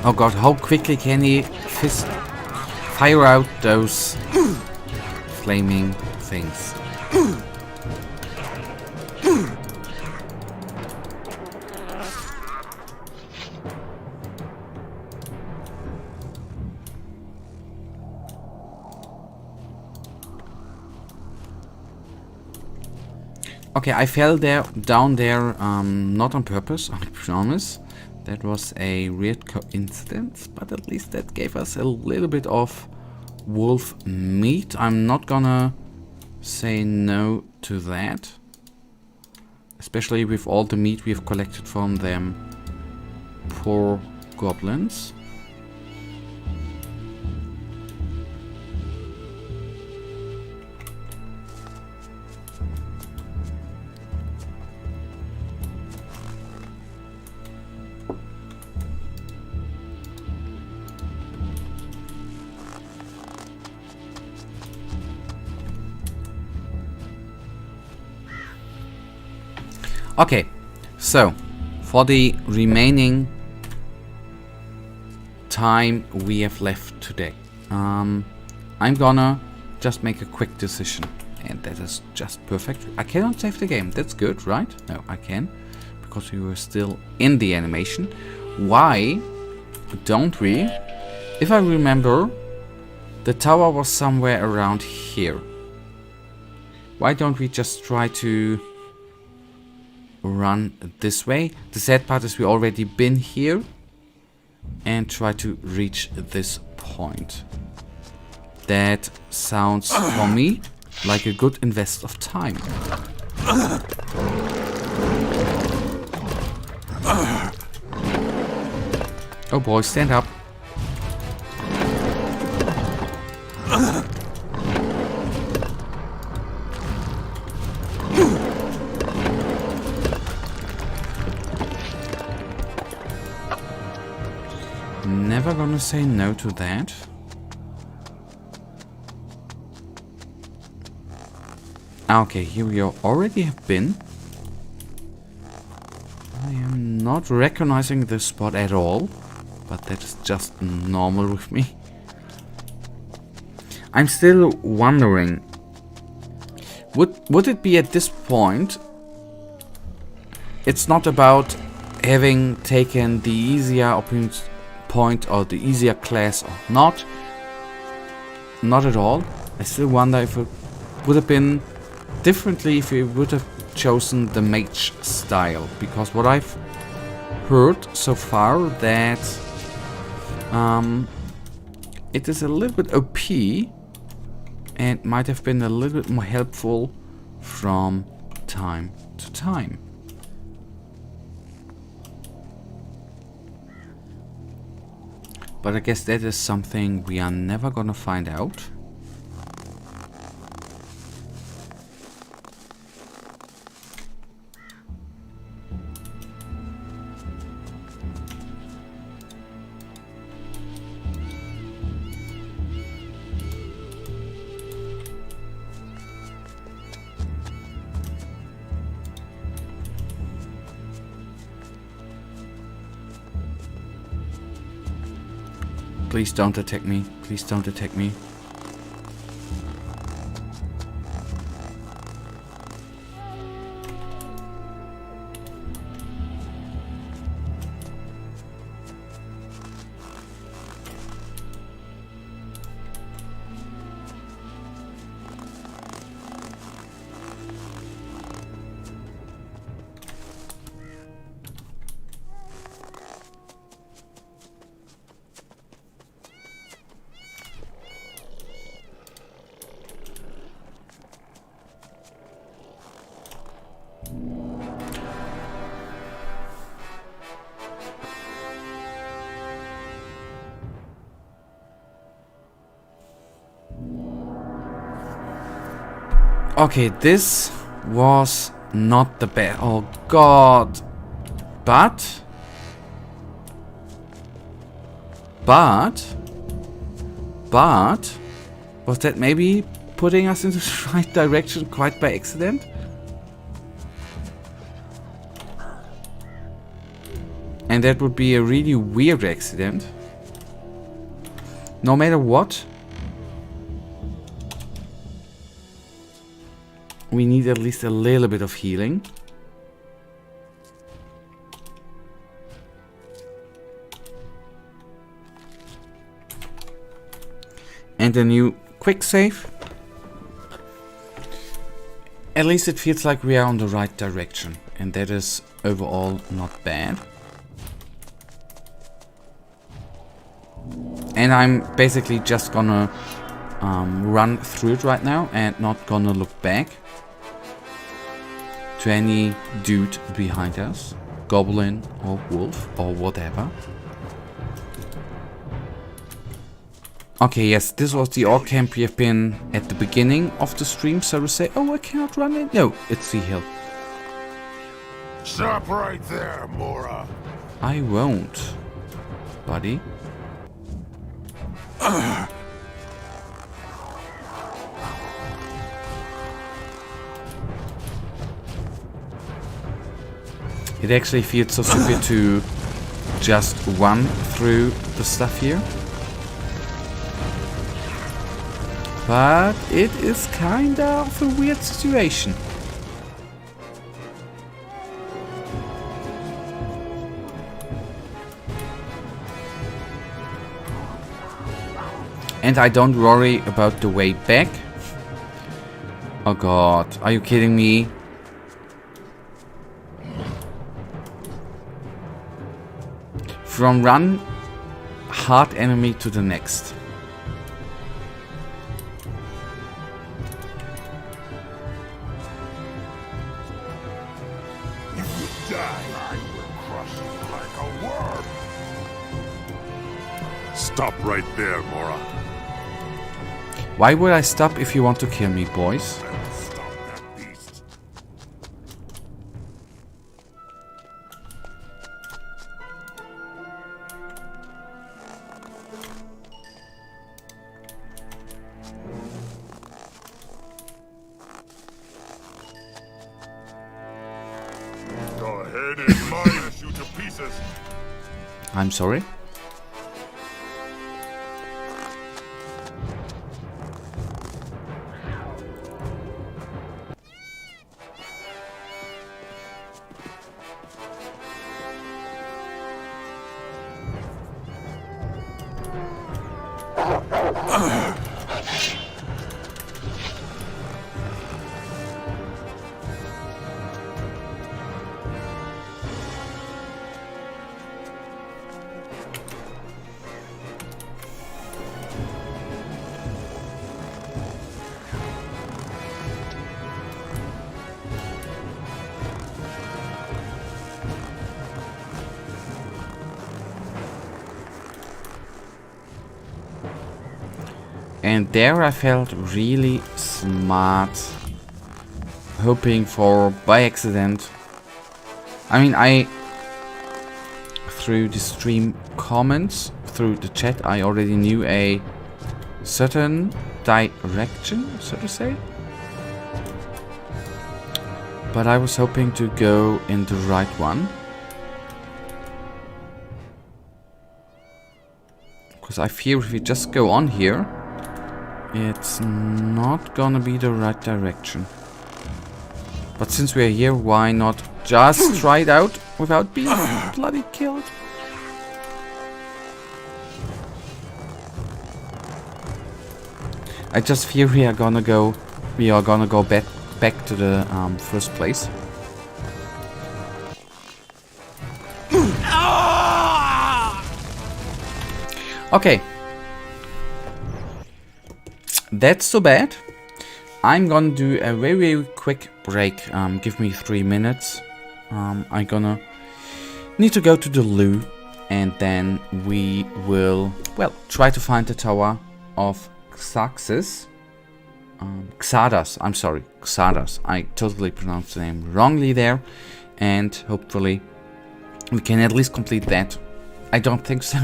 Oh god, how quickly can he fire out those flaming things? Okay, I fell down there, not on purpose, I promise. That was a weird coincidence, but at least that gave us a little bit of wolf meat. I'm not gonna say no to that. Especially with all the meat we've collected from them poor goblins. Okay, so for the remaining time we have left today, I'm gonna just make a quick decision, and that is just perfect. I cannot save the game, that's good, right? No, I can, because we were still in the animation. Why don't we? If I remember, the tower was somewhere around here. Why don't we just try to run this way? The sad part is we already been here, and try to reach this point. That sounds for me like a good invest of time. Oh boy, stand up. Never gonna say no to that. Okay, here we already have been. I am not recognizing this spot at all, but that is just normal with me. I'm still wondering, would it be at this point, it's not about having taken the easier point or the easier class or not at all. I still wonder if it would have been differently if we would have chosen the mage style, because what I've heard so far that it is a little bit OP and might have been a little bit more helpful from time to time. But I guess that is something we are never gonna find out. Please don't attack me. Please don't attack me. Okay, this was not the best. Oh god. But was that maybe putting us in the right direction quite by accident? And that would be a really weird accident. No matter what, we need at least a little bit of healing. And a new quick save. At least it feels like we are on the right direction, and that is overall not bad. And I'm basically just gonna run through it right now and not gonna look back to any dude behind us, goblin or wolf or whatever. Okay, yes, this was the orc camp we have been at the beginning of the stream, so to say. Oh, I cannot run it. No, it's the hill. Stop right there, Mora. I won't, buddy. It actually feels so stupid to just run through the stuff here. But it is kind of a weird situation. And I don't worry about the way back. Oh god, are you kidding me? From one hard enemy to the next. You will die. I will crush you like a worm. Stop right there, Mora. Why would I stop if you want to kill me, boys? Stop that beast. Your head is mine. Shoot to pieces. I'm sorry. And there I felt really smart, hoping for by accident. I mean, through the stream comments, through the chat, I already knew a certain direction, so to say. But I was hoping to go in the right one. Because I fear if we just go on here, it's not gonna be the right direction. But since we're here, why not just try it out without being bloody killed? I just fear we are gonna go back to the first place. Okay. That's so bad. I'm gonna do a very quick break. Give me 3 minutes. I'm gonna need to go to the loo, and then we will, well, try to find the Tower of Xaxis. Xardas, I'm sorry, Xardas. I totally pronounced the name wrongly there, and hopefully we can at least complete that. I don't think so.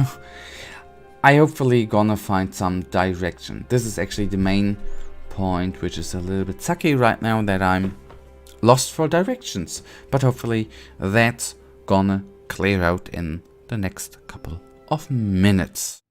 I hopefully gonna find some direction. This is actually the main point, which is a little bit sucky right now, that I'm lost for directions. But hopefully that's gonna clear out in the next couple of minutes.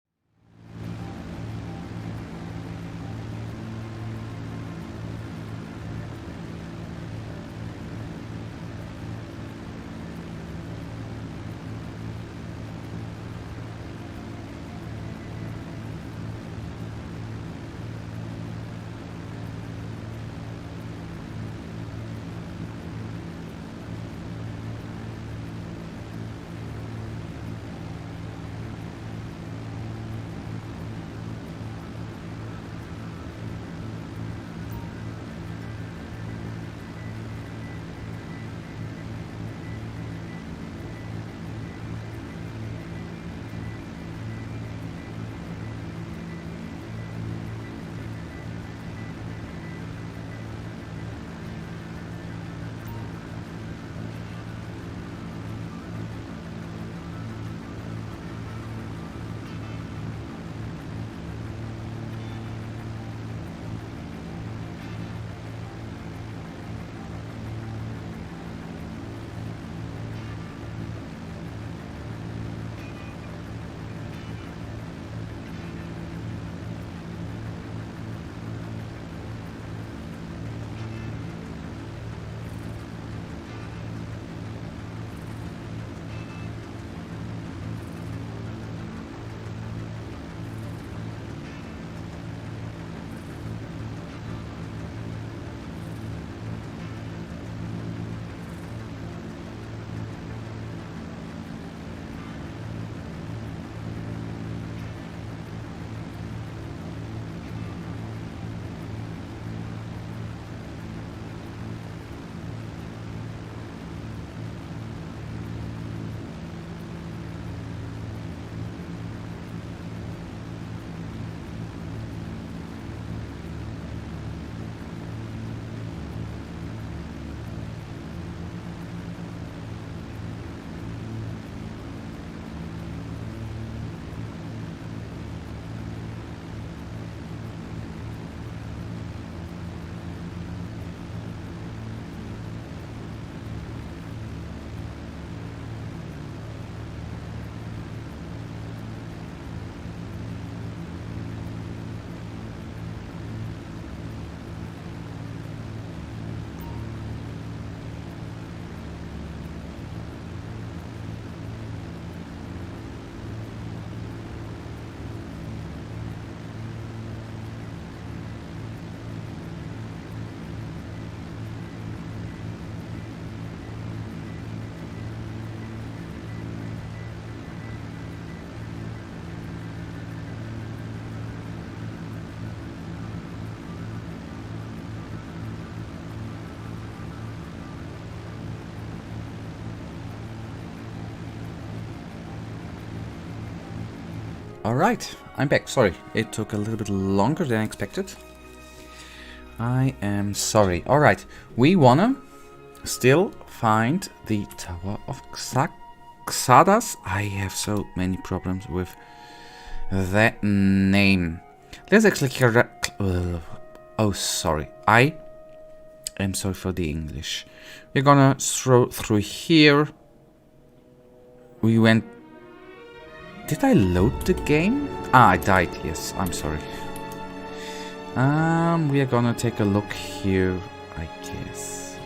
Alright, I'm back. Sorry, it took a little bit longer than expected. I am sorry. Alright, we wanna still find the Tower of Xardas. I have so many problems with that name. Let's actually oh, sorry. I am sorry for the English. We're gonna throw through here. We went... Did I load the game? Ah, I died. Yes, I'm sorry. We are gonna take a look here, I guess.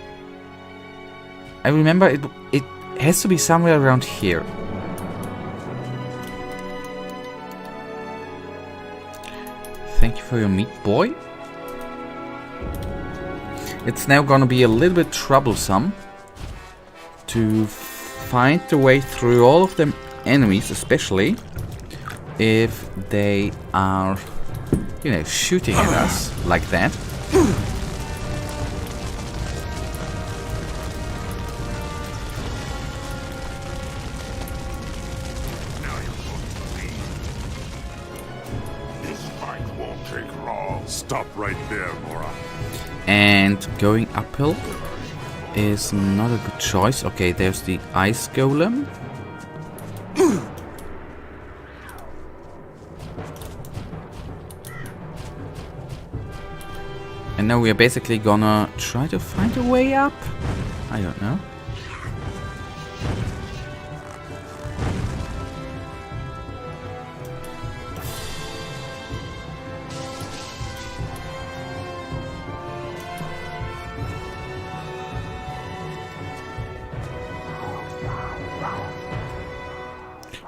I remember it has to be somewhere around here. Thank you for your meat, boy. It's now gonna be a little bit troublesome to find the way through all of them enemies, especially if they are, you know, shooting at us like that. This fight won't take long. Stop right there, Mora. And going uphill is not a good choice. Okay, there's the ice golem. And now we are basically gonna try to find a way up. I don't know.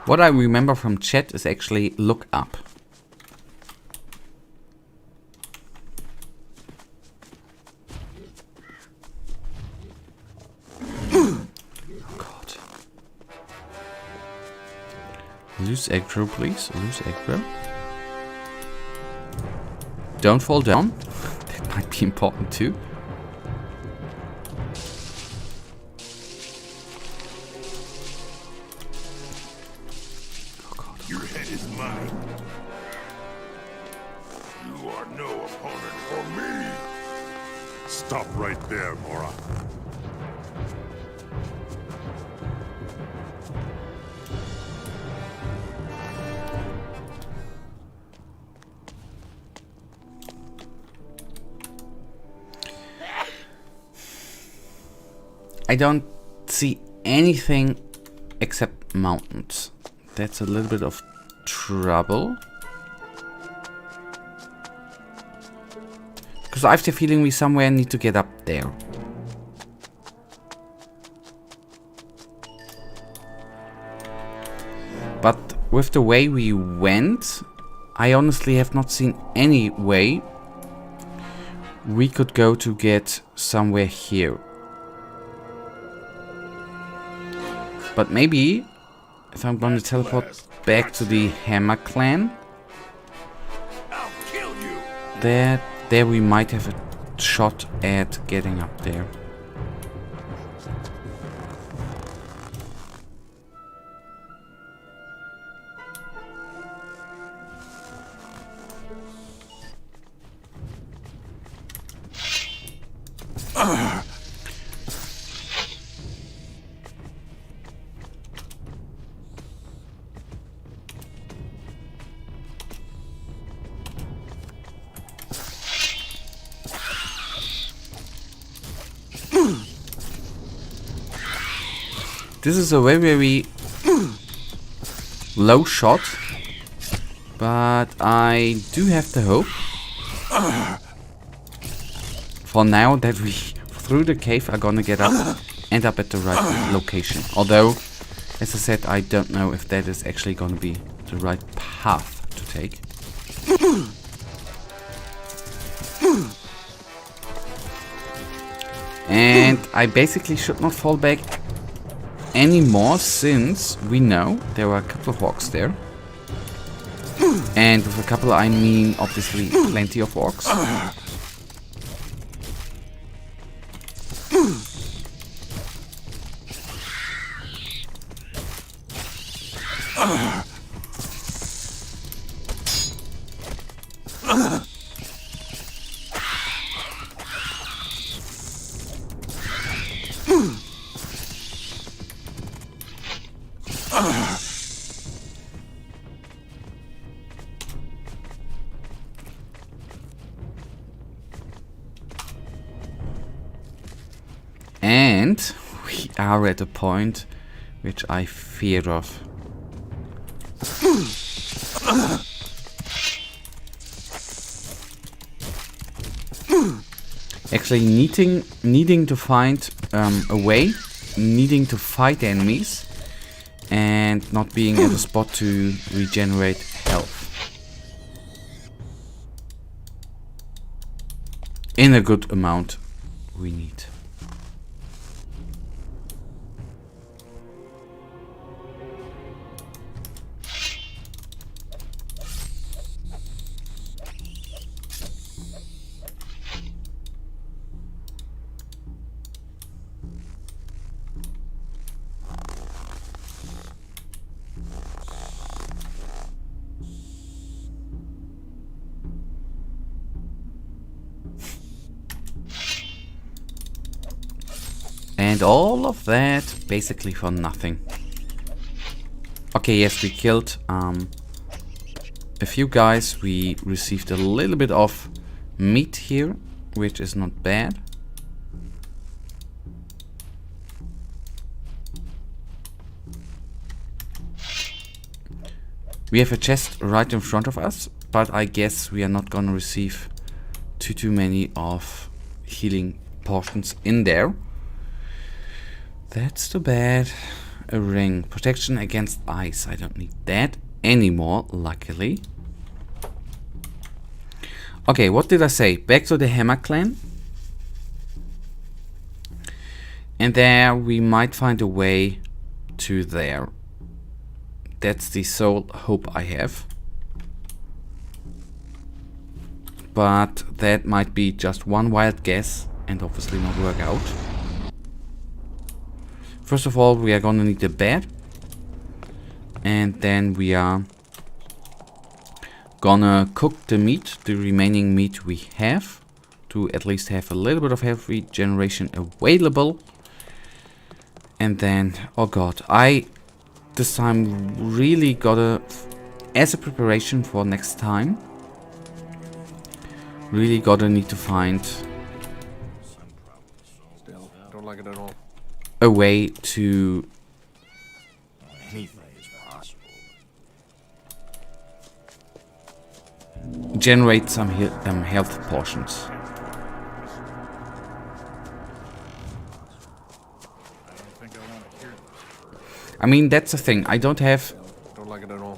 What I remember from chat is actually look up. God. Lose aggro, please. Lose aggro. Don't fall down. That might be important too. Your head is mine. You are no opponent for me. Stop right there, Mora. I don't see anything except mountains. That's a little bit of trouble. Because I have the feeling we somewhere need to get up there. But with the way we went, I honestly have not seen any way we could go to get somewhere here. But maybe if I'm going to teleport back to the Hammer Clan, I'll kill you. there we might have a shot at getting up there. This is a very, very low shot, but I do have the hope for now that we through the cave are gonna end up at the right location. Although, as I said, I don't know if that is actually gonna be the right path to take. And I basically should not fall back anymore, since we know there are a couple of orcs there. And with a couple I mean obviously plenty of orcs. And we are at a point which I fear of. Actually needing to find a way, needing to fight enemies, and not being at a spot to regenerate health. In a good amount we need. And all of that basically for nothing. Okay, yes, we killed a few guys. We received a little bit of meat here, which is not bad. We have a chest right in front of us, but I guess we are not gonna receive too many of healing potions in there. That's too bad. A ring. Protection against ice. I don't need that anymore, luckily. Okay, what did I say? Back to the Hammer Clan. And there we might find a way to there. That's the sole hope I have. But that might be just one wild guess and obviously not work out. First of all, we are gonna need a bed. And then we are gonna cook the meat, the remaining meat we have, to at least have a little bit of health regeneration available. And then, oh god, I this time really gotta, as a preparation for next time, really gotta need to find Don't like it at all. a way to generate some health potions. I mean, that's the thing. I don't have Don't like it at all.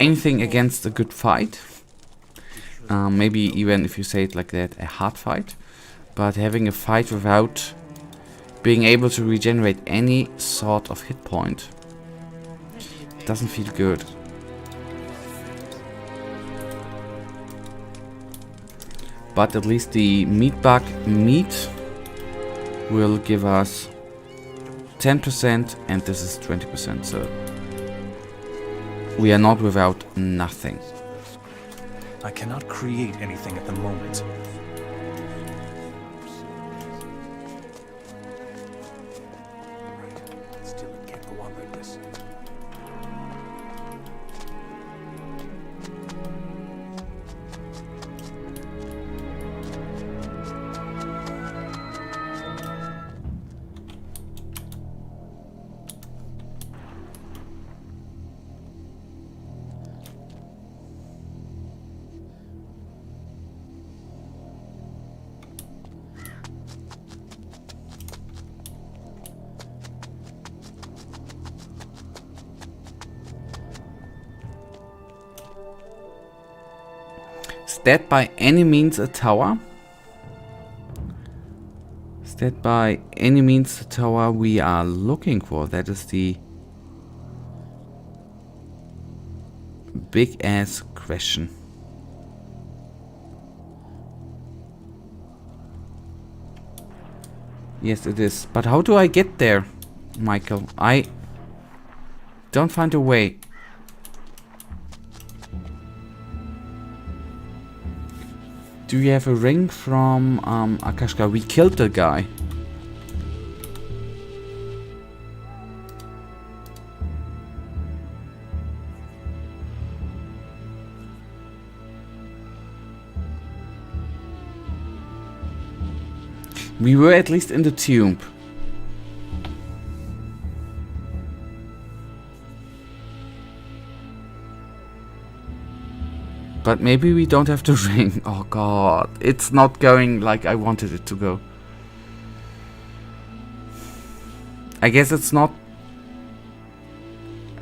anything against a good fight. Maybe even if you say it like that, a hard fight. But having a fight without being able to regenerate any sort of hit point doesn't feel good. But at least the meat bug meat will give us 10% and this is 20%, so we are not without nothing. I cannot create anything at the moment. Still, it can't go on like this. Is that by any means a tower? Is that by any means the tower we are looking for? That is the big ass question. Yes, it is. But how do I get there, Michael? I don't find a way. Do you have a ring from Akashka? We killed the guy. We were at least in the tomb. But maybe we don't have the ring. Oh god, it's not going like I wanted it to go. I guess it's not...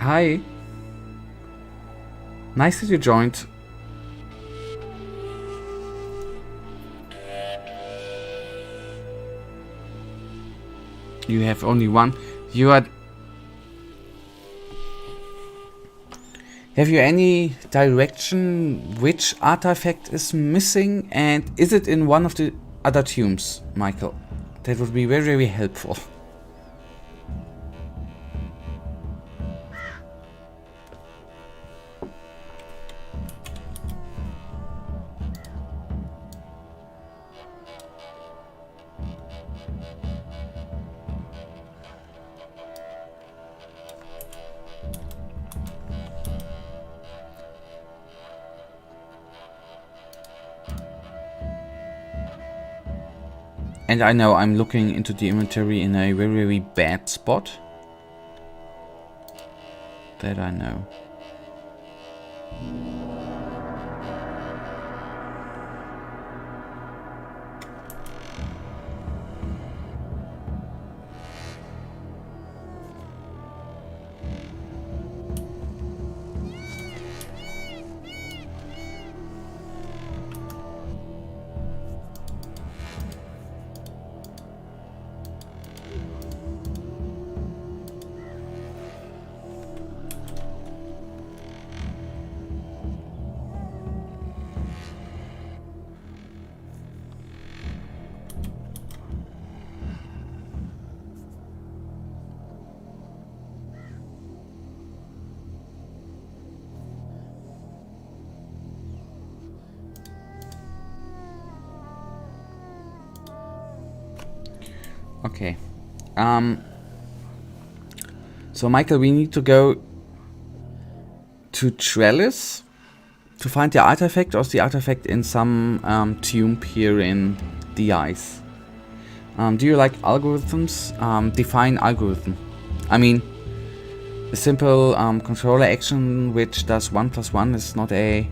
Hi. Nice that you joined. You have only one. You are... Have you any direction which artifact is missing? And is it in one of the other tombs, Michael? That would be very, very helpful. And I know I'm looking into the inventory in a very, very bad spot. That I know. Okay. So Michael, we need to go to Trellis to find the artifact, or is the artifact in some tomb here in the ice? Do you like algorithms? Define algorithm. I mean, a simple controller action which does 1 + 1 is not a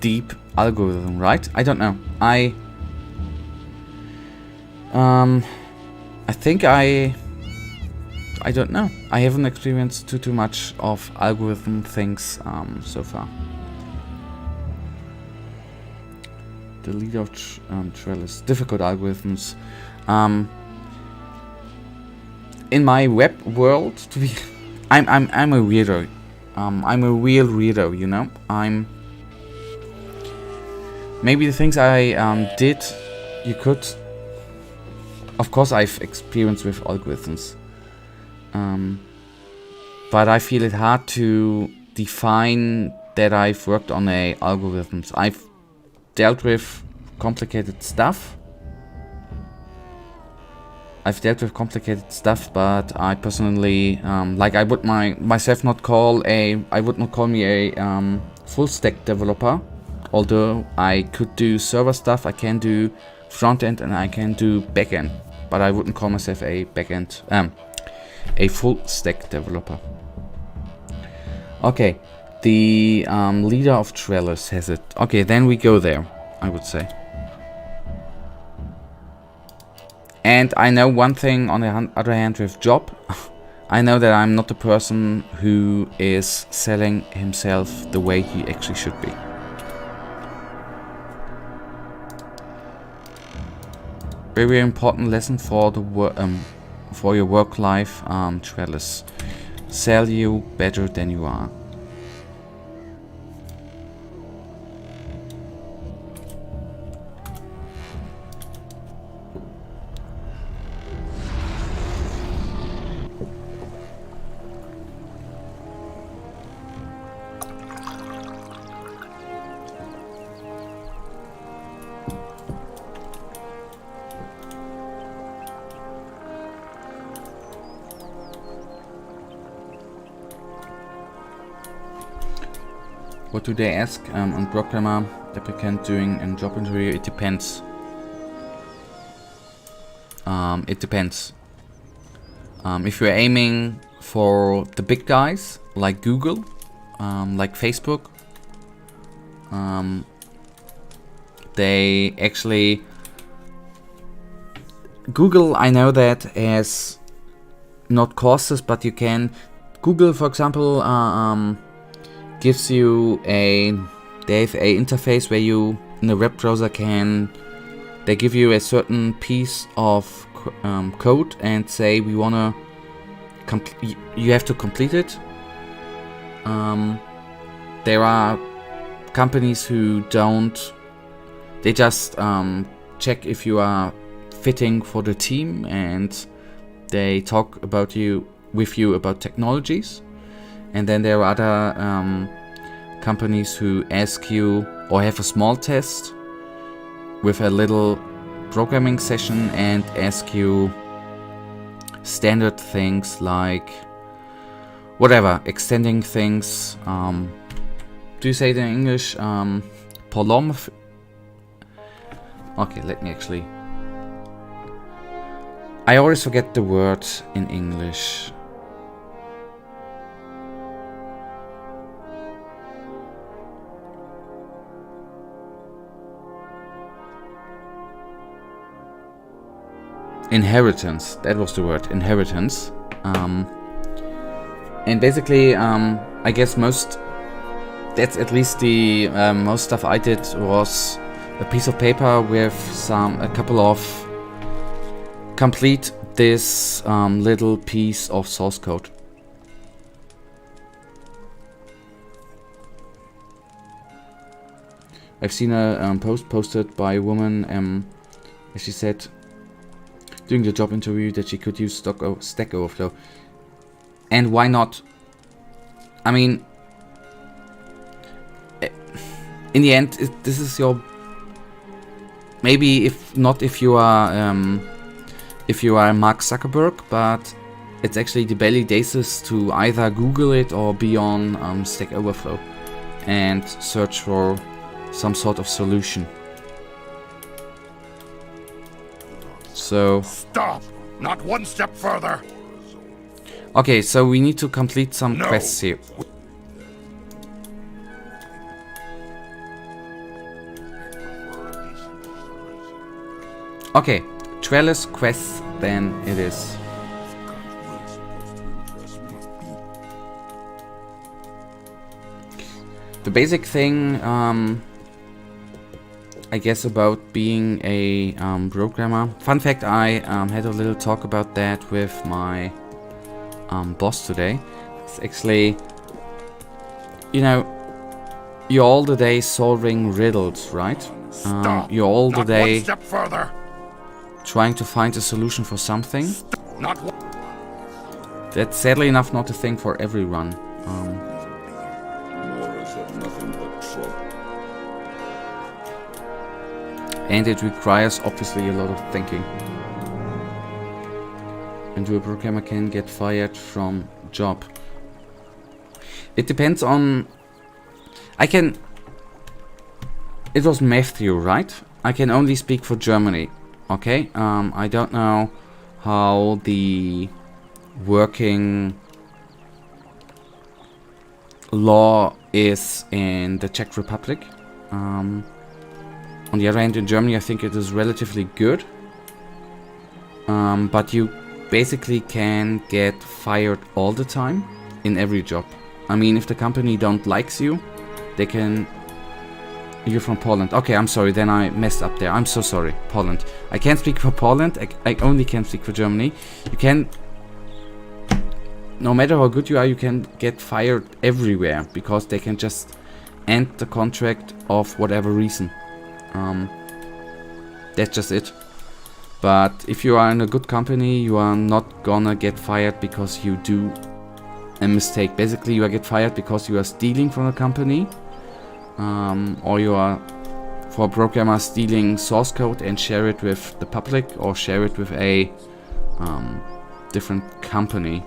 deep algorithm, right? I don't know. I think I don't know. I haven't experienced too much of algorithm things so far. The leader of Trellis. Difficult algorithms. In my web world, to be, I'm a weirdo. I'm a real weirdo, you know. Maybe the things I did, you could. Of course, I've experience with algorithms, but I feel it hard to define that I've worked on algorithms. I've dealt with complicated stuff. But I personally, like, I would myself not call I would not call me a full stack developer. Although I could do server stuff, I can do front end and I can do back end. But I wouldn't call myself a backend, a full stack developer. Okay, the leader of Trellis has it. Okay, then we go there, I would say. And I know one thing on the other hand with job. I know that I'm not the person who is selling himself the way he actually should be. Very important lesson for the for your work life, Trellis. Sell you better than you are. What do they ask on Programmer? applicant doing a job interview? It depends. It depends. If you're aiming for the big guys like Google, like Facebook, they actually Google, I know that has not courses, but you can Google, for example, gives you they have a interface where you in the web browser they give you a certain piece of code and say we wanna you have to complete it. There are companies who don't. They just check if you are fitting for the team, and they talk with you about technologies. And then there are other companies who ask you or have a small test with a little programming session and ask you standard things like whatever, extending things. Do you say it in English? Okay, let me actually. I always forget the word in English. Inheritance, that was the word, inheritance. And basically, I guess that's at least the most stuff I did was a piece of paper with a couple of complete this little piece of source code. I've seen a post posted by a woman, she said during the job interview that she could use Stack Overflow. And why not? I mean, in the end, this is your maybe if you are Mark Zuckerberg, but it's actually the daily basis to either Google it or be on Stack Overflow and search for some sort of solution. So Stop! Not one step further! okay, so we need to complete some quests here. Okay, Trellis quests then it is. The basic thing, I guess, about being a programmer. Fun fact, I had a little talk about that with my boss today. It's actually, you're all the day solving riddles, right? You're all the day one step further. Trying to find a solution for something. Not one. That's sadly enough not a thing for everyone. Moras have nothing but trouble. And it requires obviously a lot of thinking. And a programmer can get fired from job. It depends on. It was Matthew, right? I can only speak for Germany. Okay, I don't know how the working law is in the Czech Republic. On the other hand, in Germany, I think it is relatively good. But you basically can get fired all the time in every job. I mean, if the company don't likes you, they can. You're from Poland. Okay, I'm sorry, then I messed up there. I'm so sorry. Poland. I can't speak for Poland. I only can speak for Germany. You can, no matter how good you are, you can get fired everywhere because they can just end the contract of whatever reason. That's just it. But if you are in a good company, you are not gonna get fired because you do a mistake. Basically, you get fired because you are stealing from a company. Or you are, for a programmer, stealing source code and share it with the public or share it with a different company.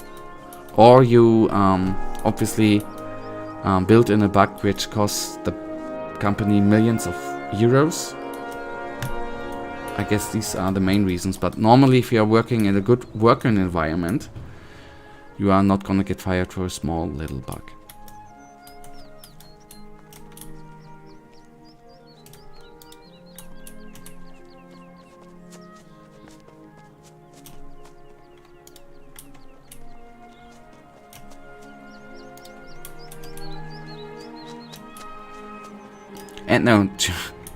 Or you obviously build in a bug which costs the company millions of euros. I guess these are the main reasons, but normally if you are working in a good working environment, you are not gonna get fired for a small little bug. And no,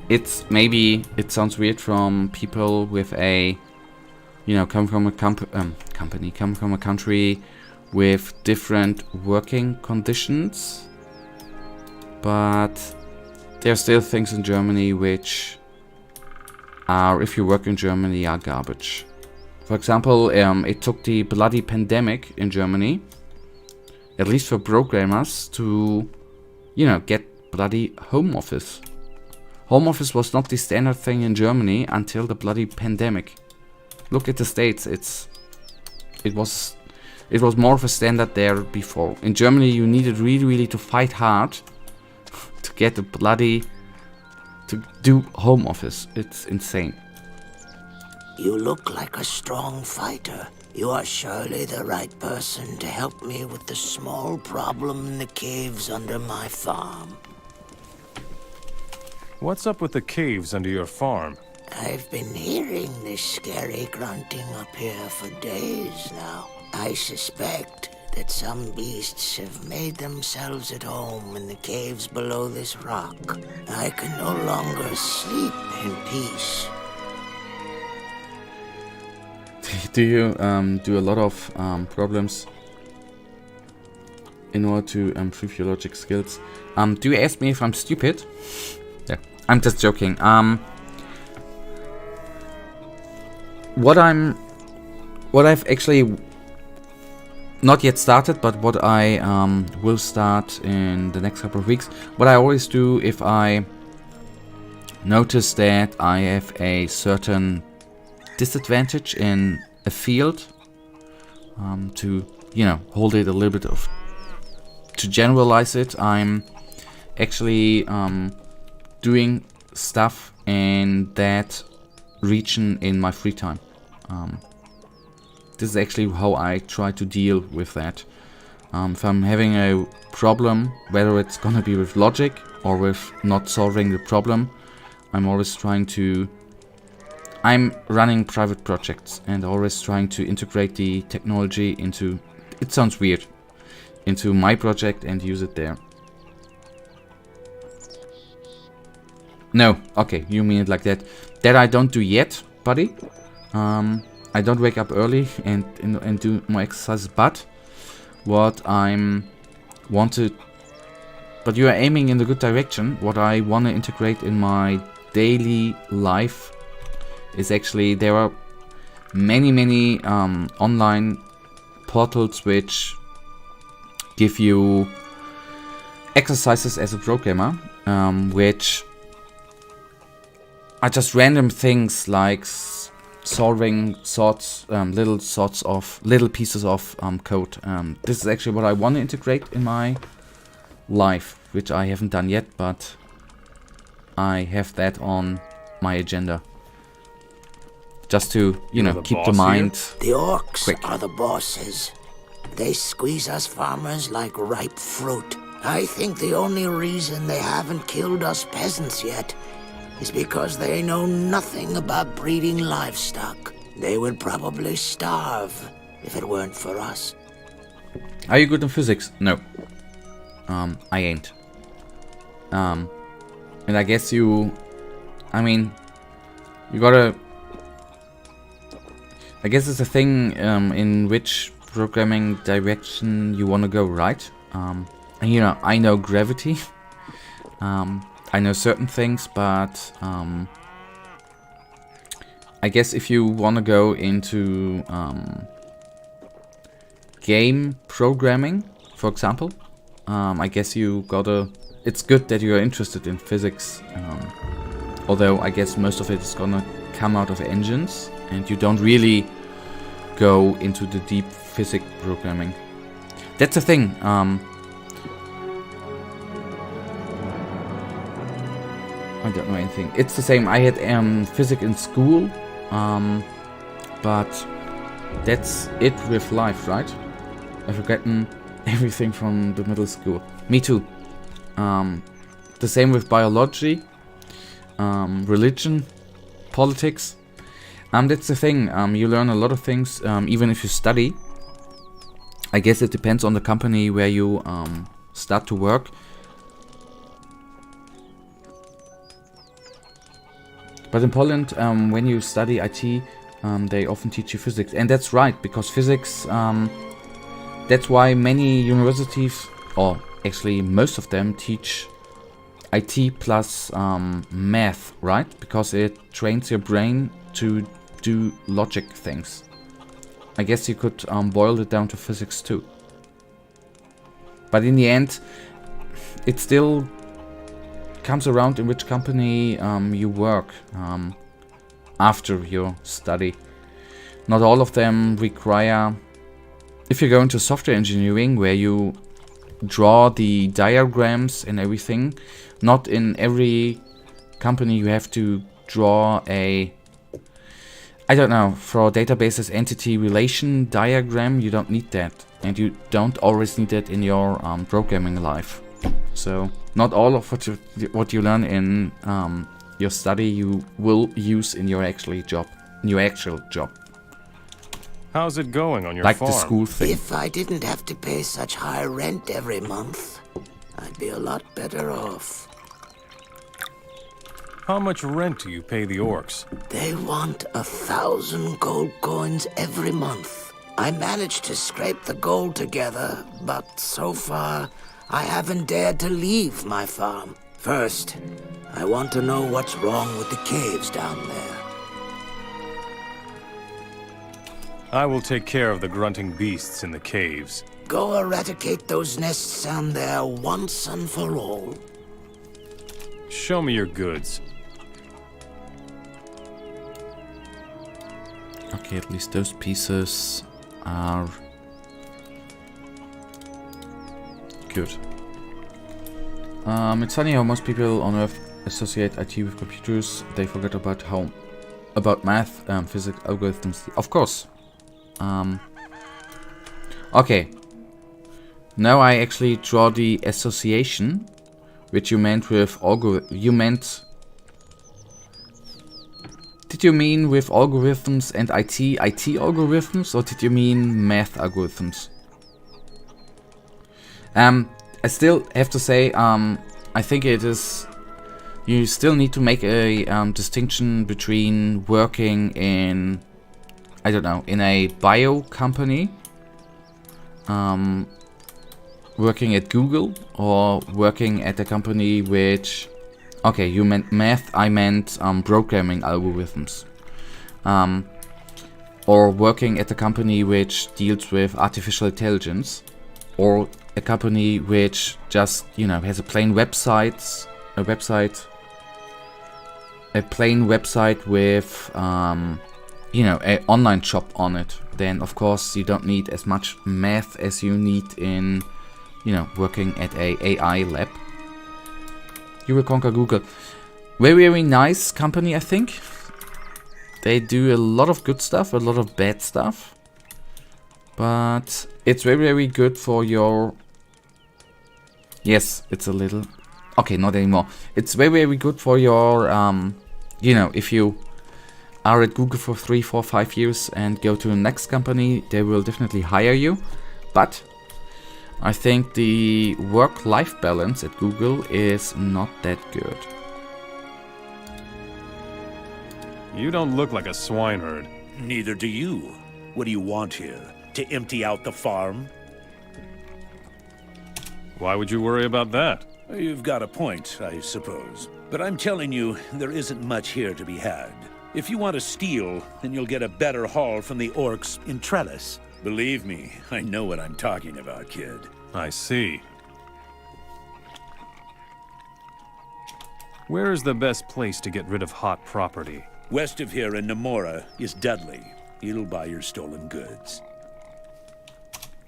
it's maybe it sounds weird from people with a, you know, come from a come from a country with different working conditions, but there are still things in Germany which are, if you work in Germany, are garbage. For example, it took the bloody pandemic in Germany, at least for programmers, to, you know, get bloody home office. Home office was not the standard thing in Germany until the bloody pandemic. Look at the States. It was more of a standard there before. In Germany, you needed really to fight hard to get the bloody to do home office. It's insane. You look like a strong fighter. You are surely the right person to help me with the small problem in the caves under my farm. What's up with the caves under your farm? I've been hearing this scary grunting up here for days now. I suspect that some beasts have made themselves at home in the caves below this rock. I can no longer sleep in peace. Do you do a lot of problems in order to improve your logic skills? Do you ask me if I'm stupid? Yeah, I'm just joking. What I've actually not yet started, but what I will start in the next couple of weeks. What I always do if I notice that I have a certain disadvantage in a field, to, you know, hold it a little bit of, to generalize it, I'm actually doing stuff in that region in my free time. This is actually how I try to deal with that. If I'm having a problem, whether it's gonna be with logic or with not solving the problem, I'm always trying to... I'm running private projects and always trying to integrate the technology into... It sounds weird. Into my project and use it there. No, okay, you mean it like that. That I don't do yet, buddy. I don't wake up early and do more exercises, but what I'm wanted... But you are aiming in the good direction. What I want to integrate in my daily life is actually, there are many online portals which give you exercises as a programmer, which are just random things like solving little pieces of code. This is actually what I want to integrate in my life, which I haven't done yet, but I have that on my agenda. Just to, you know, keep the mind The orcs quick. are the bosses. They squeeze us farmers like ripe fruit. I think the only reason they haven't killed us peasants yet is because they know nothing about breeding livestock. They would probably starve if it weren't for us. Are you good in physics? No. I ain't. And I guess you gotta... I guess it's a thing in which programming direction you want to go, right? And you know, I know gravity. I know certain things, but I guess if you want to go into game programming, for example, I guess you gotta... It's good that you are interested in physics, although I guess most of it is gonna come out of engines, and you don't really go into the deep physics programming. That's the thing. I don't know anything. It's the same. I had physics in school, but that's it with life, right? I've forgotten everything from the middle school. Me too. The same with biology, religion, politics. That's the thing. You learn a lot of things, even if you study. I guess it depends on the company where you start to work. But in Poland, when you study IT, they often teach you physics. And that's right, because physics, that's why many universities, or actually most of them, teach IT plus math, right? Because it trains your brain to do logic things. I guess you could boil it down to physics too. But in the end, it still comes around in which company you work after your study. Not all of them require, if you go into software engineering where you draw the diagrams and everything, not in every company you have to draw a, I don't know, for databases entity relation diagram. You don't need that, and you don't always need that in your programming life. So not all of what you learn in your study you will use in your actual job. How's it going on your Like farm? the school thing. If I didn't have to pay such high rent every month, I'd be a lot better off. How much rent do you pay the orcs? They want 1,000 gold coins every month. I managed to scrape the gold together, but so far I haven't dared to leave my farm. First, I want to know what's wrong with the caves down there. I will take care of the grunting beasts in the caves. Go eradicate those nests down there once and for all. Show me your goods. Okay, at least those pieces are good. It's funny how most people on Earth associate IT with computers. They forget about math, physics, algorithms. Of course. Okay. Now I actually draw the association, which you meant with Did you mean with algorithms and IT algorithms, or did you mean math algorithms? I still have to say, I think it is. You still need to make a distinction between working in, I don't know, in a bio company, working at Google, or working at a company which, okay, you meant math, I meant programming algorithms, or working at a company which deals with artificial intelligence, or a company which just, you know, has a plain website with, you know, an online shop on it. Then of course you don't need as much math as you need in, you know, working at a AI lab. You will conquer Google. Very, very nice company, I think. They do a lot of good stuff, a lot of bad stuff. But it's very, very good for your... Yes, it's a little... Okay, not anymore. It's very, very good for your... you know, if you are at Google for 3, 4, 5 years and go to the next company, they will definitely hire you. But I think the work-life balance at Google is not that good. You don't look like a swineherd. Neither do you. What do you want here? To empty out the farm? Why would you worry about that? You've got a point, I suppose. But I'm telling you, there isn't much here to be had. If you want to steal, then you'll get a better haul from the orcs in Trellis. Believe me, I know what I'm talking about, kid. I see. Where is the best place to get rid of hot property? West of here in Namora is Dudley. He'll buy your stolen goods.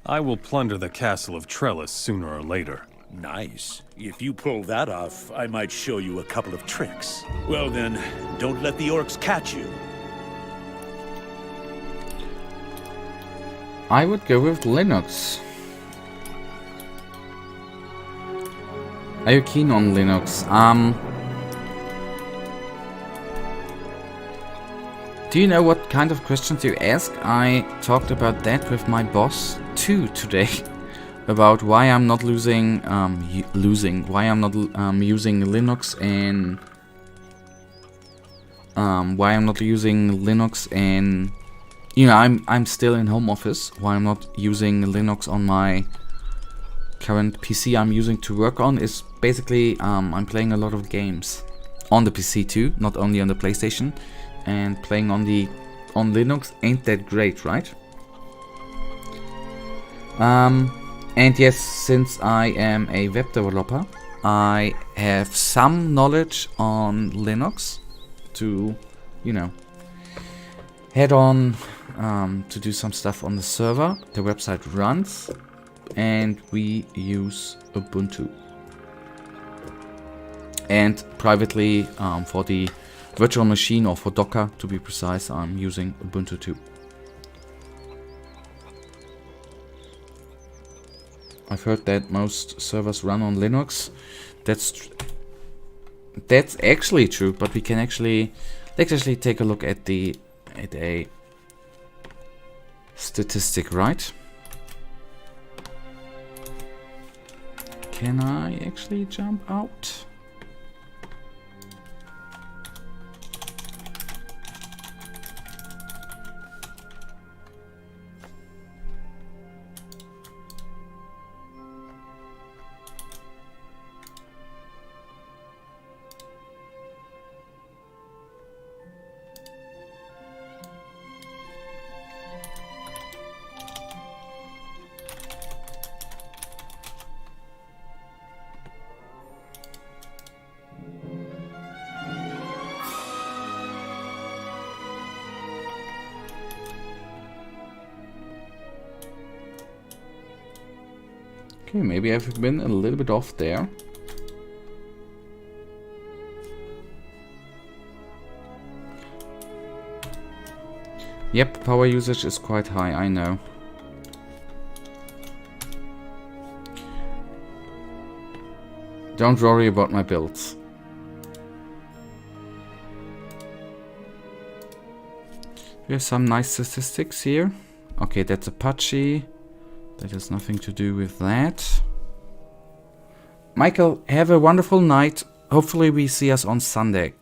I will plunder the castle of Trellis sooner or later. Nice. If you pull that off, I might show you a couple of tricks. Well then, don't let the orcs catch you. I would go with Linux. Are you keen on Linux? Do you know what kind of questions you ask? I talked about that with my boss too today. About why I'm not using Linux and why I'm not using Linux and you know I'm still in home office. Why I'm not using Linux on my current PC I'm using to work on is basically I'm playing a lot of games on the PC too, not only on the PlayStation, and playing on Linux ain't that great, right? And yes, since I am a web developer, I have some knowledge on Linux to, you know, head on to do some stuff on the server. The website runs, and we use Ubuntu. And privately, for the virtual machine, or for Docker to be precise, I'm using Ubuntu too. I've heard that most servers run on Linux. That's actually true, but we can actually let's actually take a look at a statistic, right? Can I actually jump out? Okay, maybe I've been a little bit off there. Yep, power usage is quite high, I know. Don't worry about my builds. Here's some nice statistics here. Okay, that's Apache. That has nothing to do with that. Michael, have a wonderful night. Hopefully we see us on Sunday.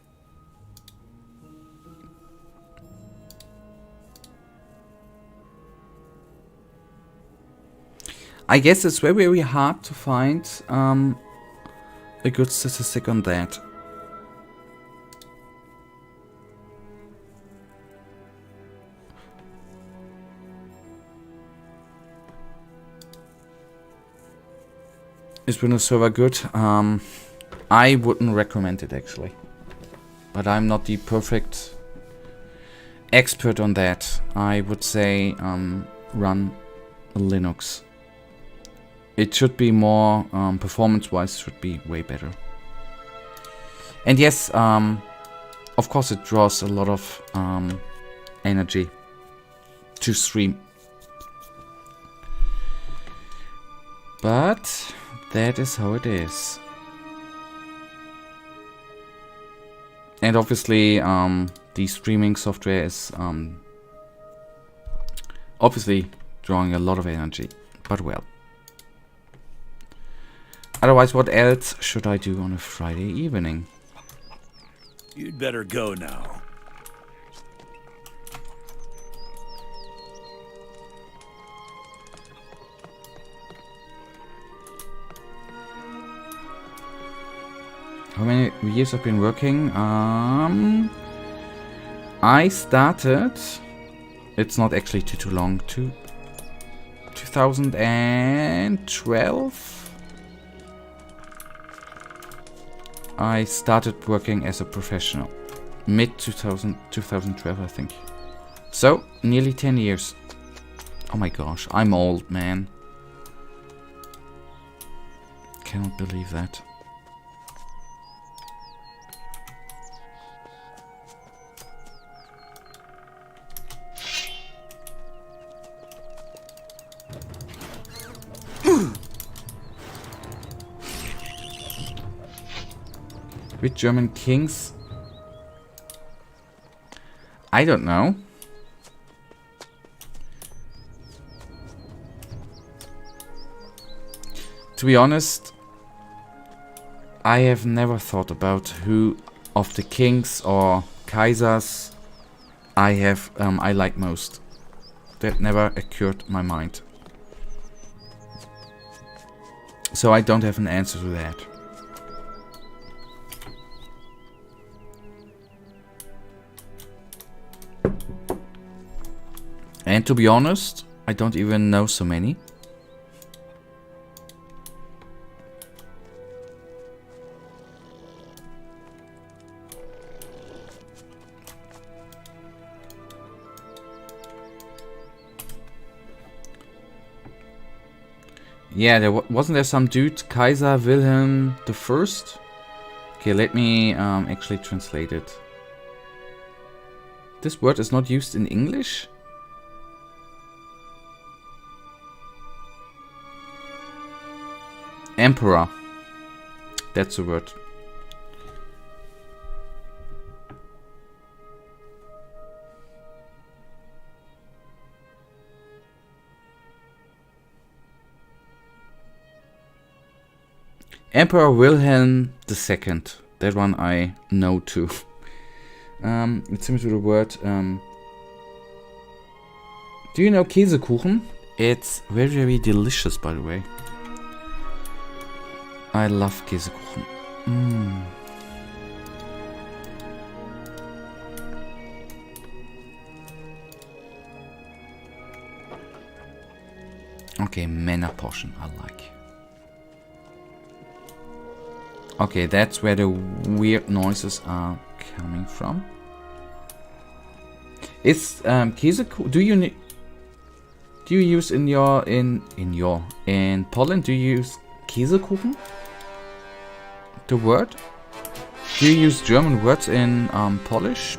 I guess it's very, very hard to find a good statistic on that. Is Windows Server good? I wouldn't recommend it actually. But I'm not the perfect expert on that. I would say run Linux. It should be more performance-wise, should be way better. And yes, of course it draws a lot of energy to stream. But that is how it is. And obviously the streaming software is obviously drawing a lot of energy, but well. Otherwise, what else should I do on a Friday evening? You'd better go now. How many years I've been working? I started, it's not actually too long, 2012. I started working as a professional. Mid-2012, I think. So, nearly 10 years. Oh my gosh, I'm old, man. cannot believe that. Which German kings? I don't know. To be honest, I have never thought about who of the kings or kaisers I like most. That never occurred to my mind. So I don't have an answer to that. And to be honest, I don't even know so many. Yeah, wasn't there some dude, Kaiser Wilhelm the First? Okay, let me actually translate it. This word is not used in English? Emperor. That's the word. Emperor Wilhelm II. That one I know too. It seems with the word. Do you know Käsekuchen? It's very, very delicious, by the way. I love Käsekuchen. Okay, Männerportion, I like. Okay, that's where the weird noises are coming from. It's Käsekuchen. Do you use in Poland? Do you use Käsekuchen? The word? Do you use German words in Polish?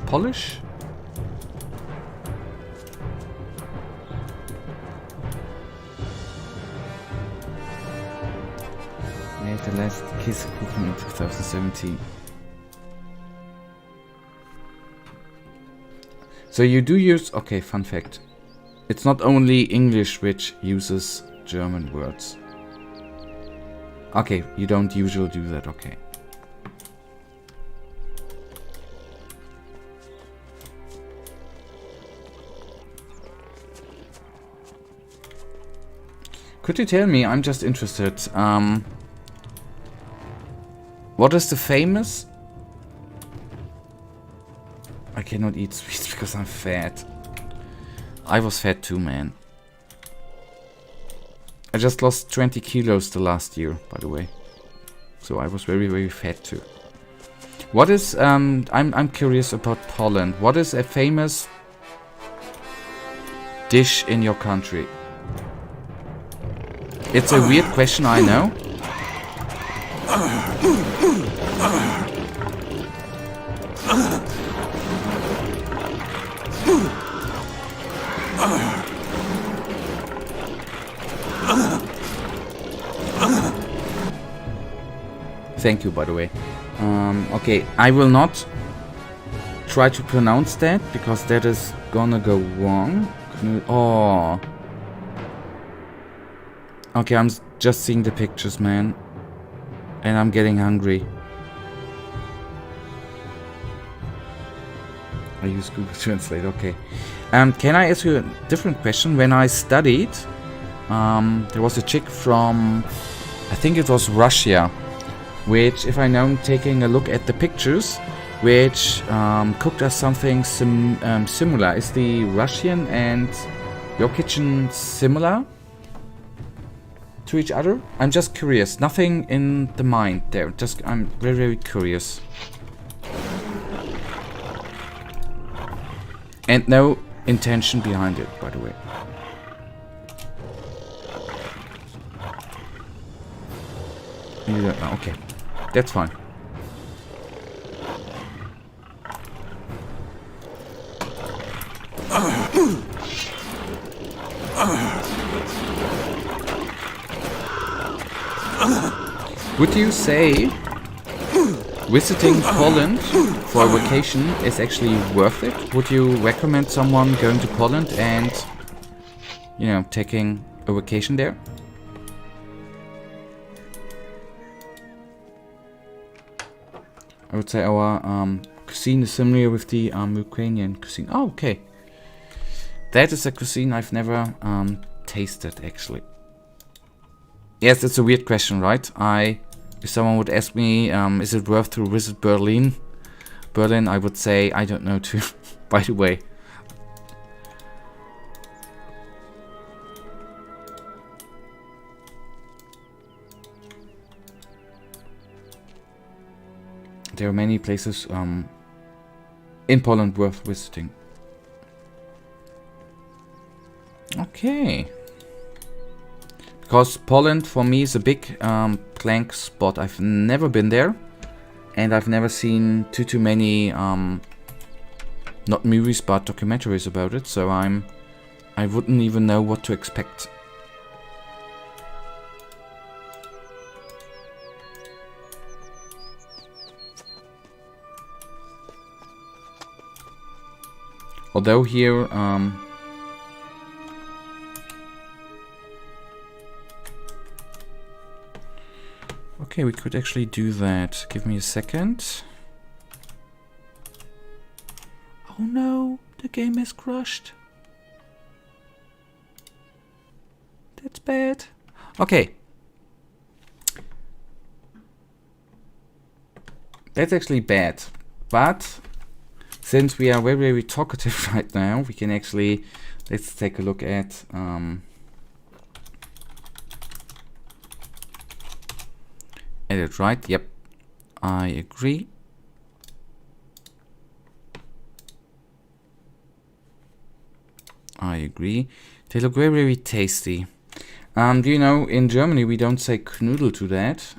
Made the last Käsekuchen in 2017. So you do use... Okay, fun fact. It's not only English which uses German words. Okay, you don't usually do that, okay. Could you tell me, I'm just interested, what is the famous... I cannot eat sweets because I'm fat. I was fat too, man. I just lost 20 kilos the last year, by the way. So I was very, very fat too. What is, I'm curious about Poland. What is a famous dish in your country? It's a weird question, I know. Thank you, by the way. Okay, I will not try to pronounce that because that is gonna go wrong. Oh. Okay, I'm just seeing the pictures, man. And I'm getting hungry. I use Google Translate, okay. Can I ask you a different question? When I studied, there was a chick from, I think it was Russia, which, if I know, taking a look at the pictures, which cooked us something similar. Is the Russian and your kitchen similar to each other? I'm just curious. Nothing in the mind there. Just, I'm very, very curious. And no intention behind it, by the way. You don't know. Okay, that's fine. Would you say visiting Poland for a vacation is actually worth it? Would you recommend someone going to Poland and, you know, taking a vacation there? I would say our cuisine is similar with the Ukrainian cuisine. Oh, okay. That is a cuisine I've never tasted, actually. Yes, it's a weird question, right? If someone would ask me, is it worth to visit Berlin? I would say, I don't know too, by the way. There are many places in Poland worth visiting. Okay. Because Poland for me is a big blank spot. I've never been there, and I've never seen too many not movies but documentaries about it. So I wouldn't even know what to expect. Although here okay, we could actually do that. Give me a second. Oh no, the game has crashed. That's bad. Okay. That's actually bad. But since we are very, very talkative right now, we can actually, let's take a look at edit, right? Yep, I agree. I agree. They look very, very tasty. Do you know, in Germany we don't say Knödel to that.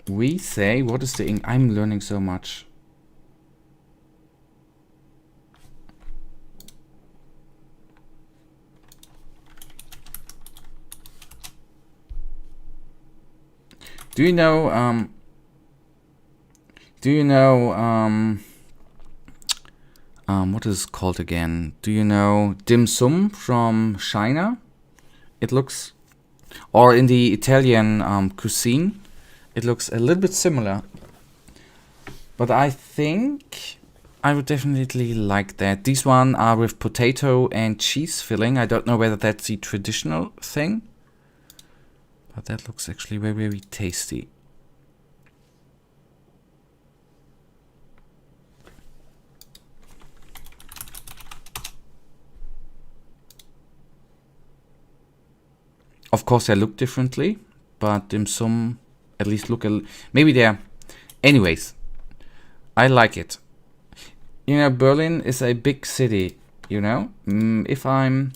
We say, what is the I'm learning so much. Do you know what is it called again? Do you know dim sum from China? It looks, or in the Italian cuisine, it looks a little bit similar. But I think I would definitely like that. These one are with potato and cheese filling. I don't know whether that's the traditional thing, but that looks actually very, very tasty. Of course, they look differently, but dim sum at least look maybe they're. Anyways, I like it. You know, Berlin is a big city. You know, if I'm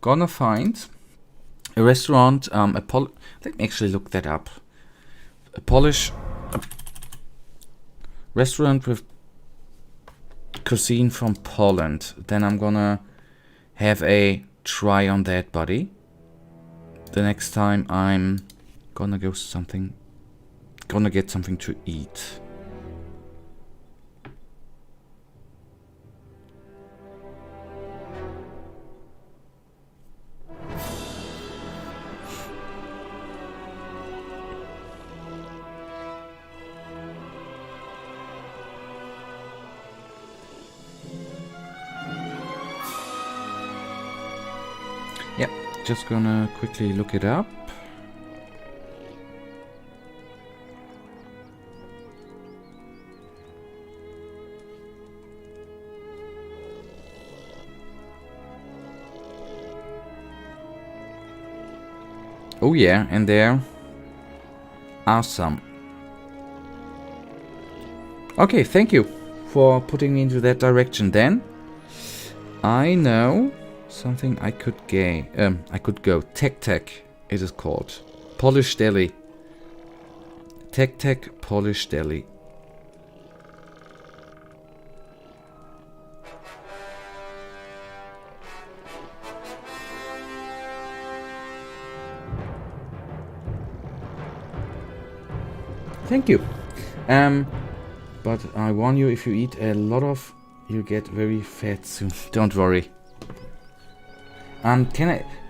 gonna find a restaurant, let me actually look that up. A Polish restaurant with cuisine from Poland. Then I'm gonna have a try on that, buddy. The next time I'm gonna get something to eat. Yep, just gonna quickly look it up. Oh yeah, and there are some. Okay, thank you for putting me into that direction then. I know something I could go. Tech, it is called. Polish Deli. Tech, Polish Deli. Thank you. But I warn you, if you eat a lot of, you'll get very fat soon. Don't worry.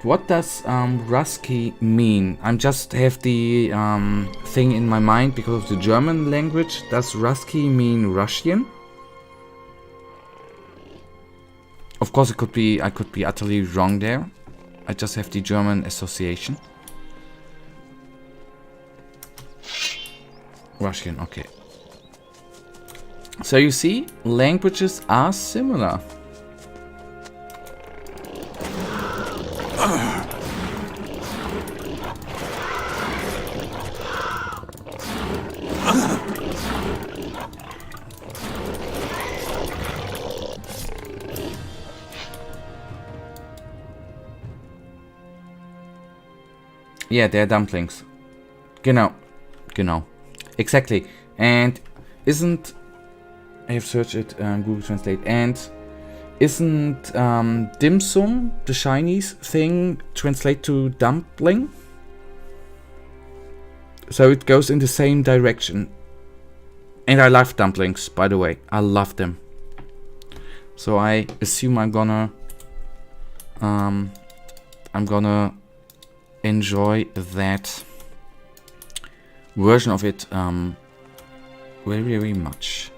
What does Rusky mean? I just have the thing in my mind because of the German language. Does Rusky mean Russian? Of course, I could be utterly wrong there. I just have the German association. Russian, okay. So you see, languages are similar. Yeah, they're dumplings. Genau. Exactly. And I have searched it Google Translate, and isn't dim sum, the Chinese thing, translate to dumpling? So it goes in the same direction. And I love dumplings, by the way. I love them. So I assume I'm gonna enjoy that version of it very, very much.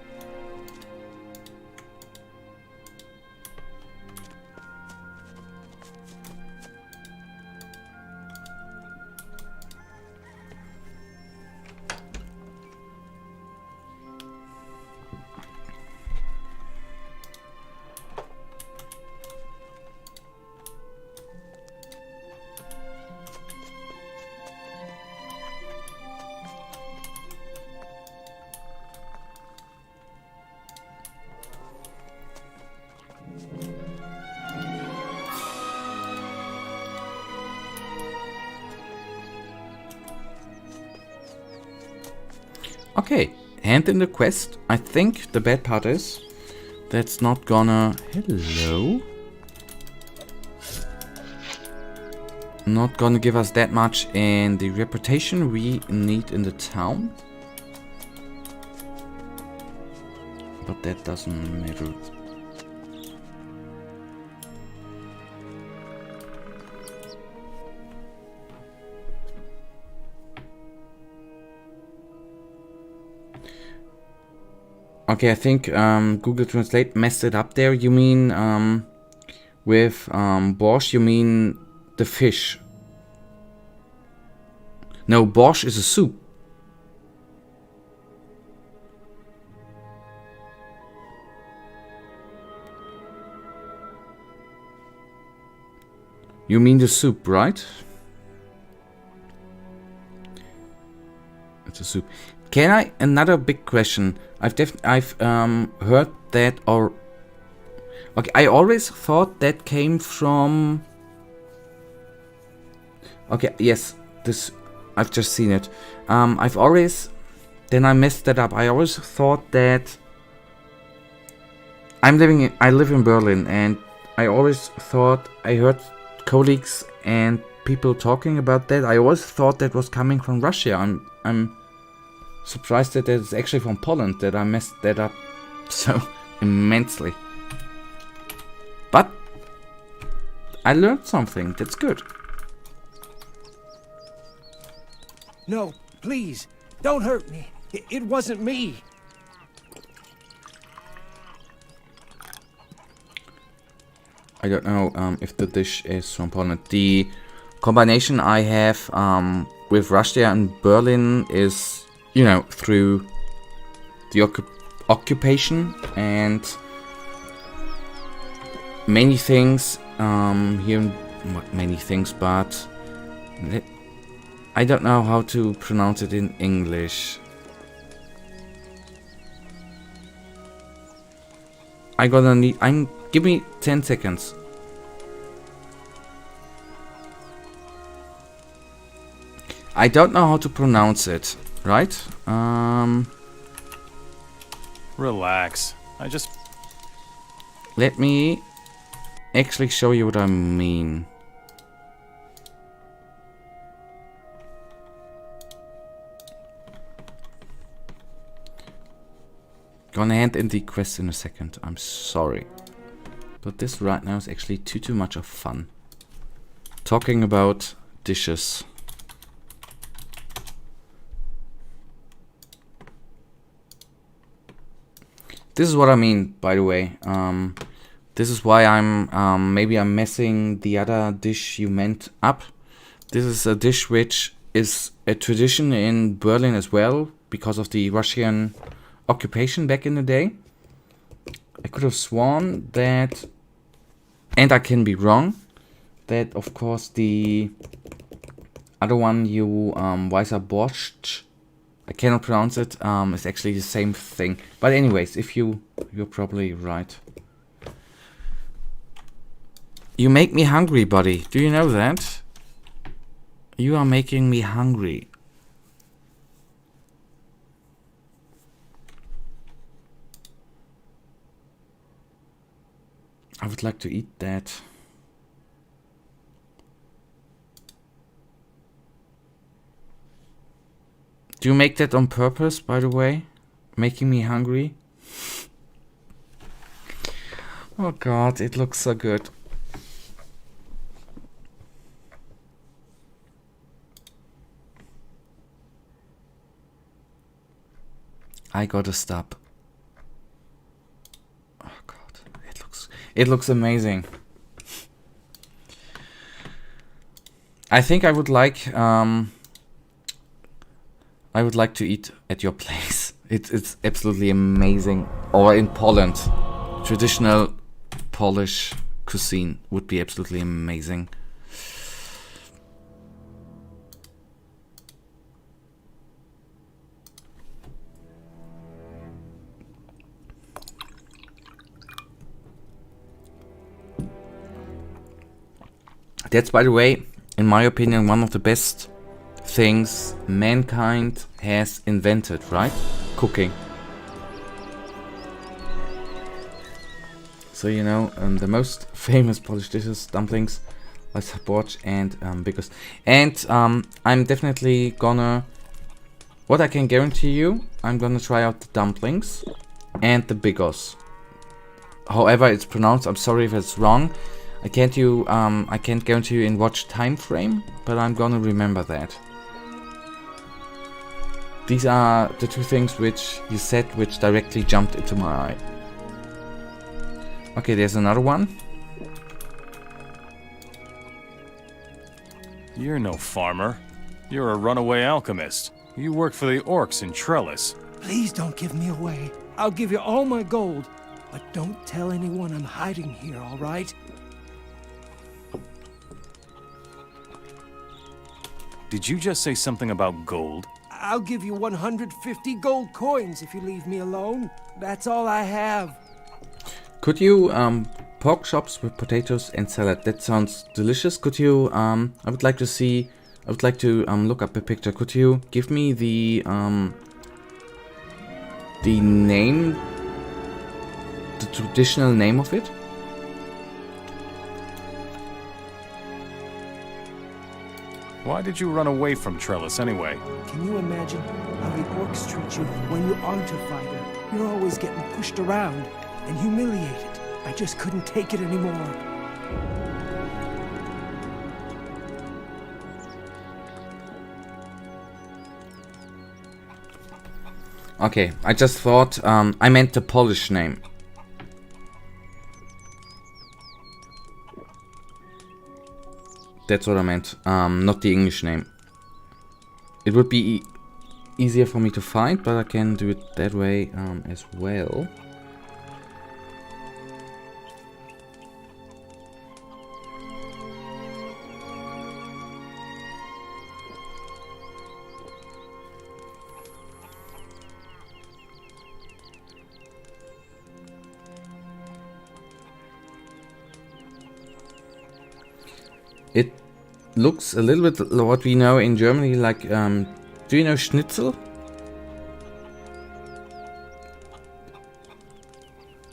Okay, hand in the quest. I think the bad part is that's not gonna... Hello? Not gonna give us that much in the reputation we need in the town. But that doesn't matter. Okay, I think Google Translate messed it up there. You mean with borscht, you mean the fish. No, borscht is a soup. You mean the soup, right? It's a soup. Can I? Another big question. I've heard that, or okay, I always thought that came from. Okay, yes, this I've just seen it. I then I messed that up. I always thought that I live in Berlin, and I always thought I heard colleagues and people talking about that. I always thought that was coming from Russia. I'm surprised that it's actually from Poland, that I messed that up so immensely. But I learned something. That's good. No, please, don't hurt me. It wasn't me. I don't know if the dish is from Poland. The combination I have with Russia and Berlin is, you know, through the occupation and many things here. Not many things, but I don't know how to pronounce it in English. Give me 10 seconds. I don't know how to pronounce it, right? Relax. Let me actually show you what I mean. Gonna hand in the quest in a second. I'm sorry. But this right now is actually too much of fun. Talking about dishes. This is what I mean, by the way. This is why maybe I'm messing the other dish you meant up. This is a dish which is a tradition in Berlin as well, because of the Russian occupation back in the day. I could have sworn that, and I can be wrong, that of course the other one you Weißer Borscht, I cannot pronounce it, is actually the same thing. But anyways, you're probably right. You make me hungry, buddy. Do you know that? You are making me hungry. I would like to eat that. Do you make that on purpose, by the way? Making me hungry? Oh god, it looks so good. I gotta stop. Oh god, it looks amazing. I think I would like to eat at your place. It's absolutely amazing. Or in Poland, traditional Polish cuisine would be absolutely amazing. That's, by the way, in my opinion, one of the best things mankind has invented, right? Cooking. So, you know, the most famous Polish dishes, dumplings, Weißer Borscht, and bigos. And I'm definitely gonna, what I can guarantee you, I'm gonna try out the dumplings and the bigos. However it's pronounced, I'm sorry if it's wrong. I can't guarantee you in what time frame, but I'm gonna remember that. These are the two things which you said which directly jumped into my eye. Okay, there's another one. You're no farmer. You're a runaway alchemist. You work for the orcs in Trellis. Please don't give me away. I'll give you all my gold. But don't tell anyone I'm hiding here, all right? Did you just say something about gold? I'll give you 150 gold coins if you leave me alone. That's all I have. Could you, pork chops with potatoes and salad, that sounds delicious. Could you, I would like to look up a picture. Could you give me the name, the traditional name of it? Why did you run away from Trellis anyway? Can you imagine how the orcs treat you when you aren't a fighter? You're always getting pushed around and humiliated. I just couldn't take it anymore. Okay, I just thought, I meant the Polish name. That's what I meant, not the English name. It would be easier for me to find, but I can do it that way as well. looks a little bit what we know in Germany, like, do you know Schnitzel?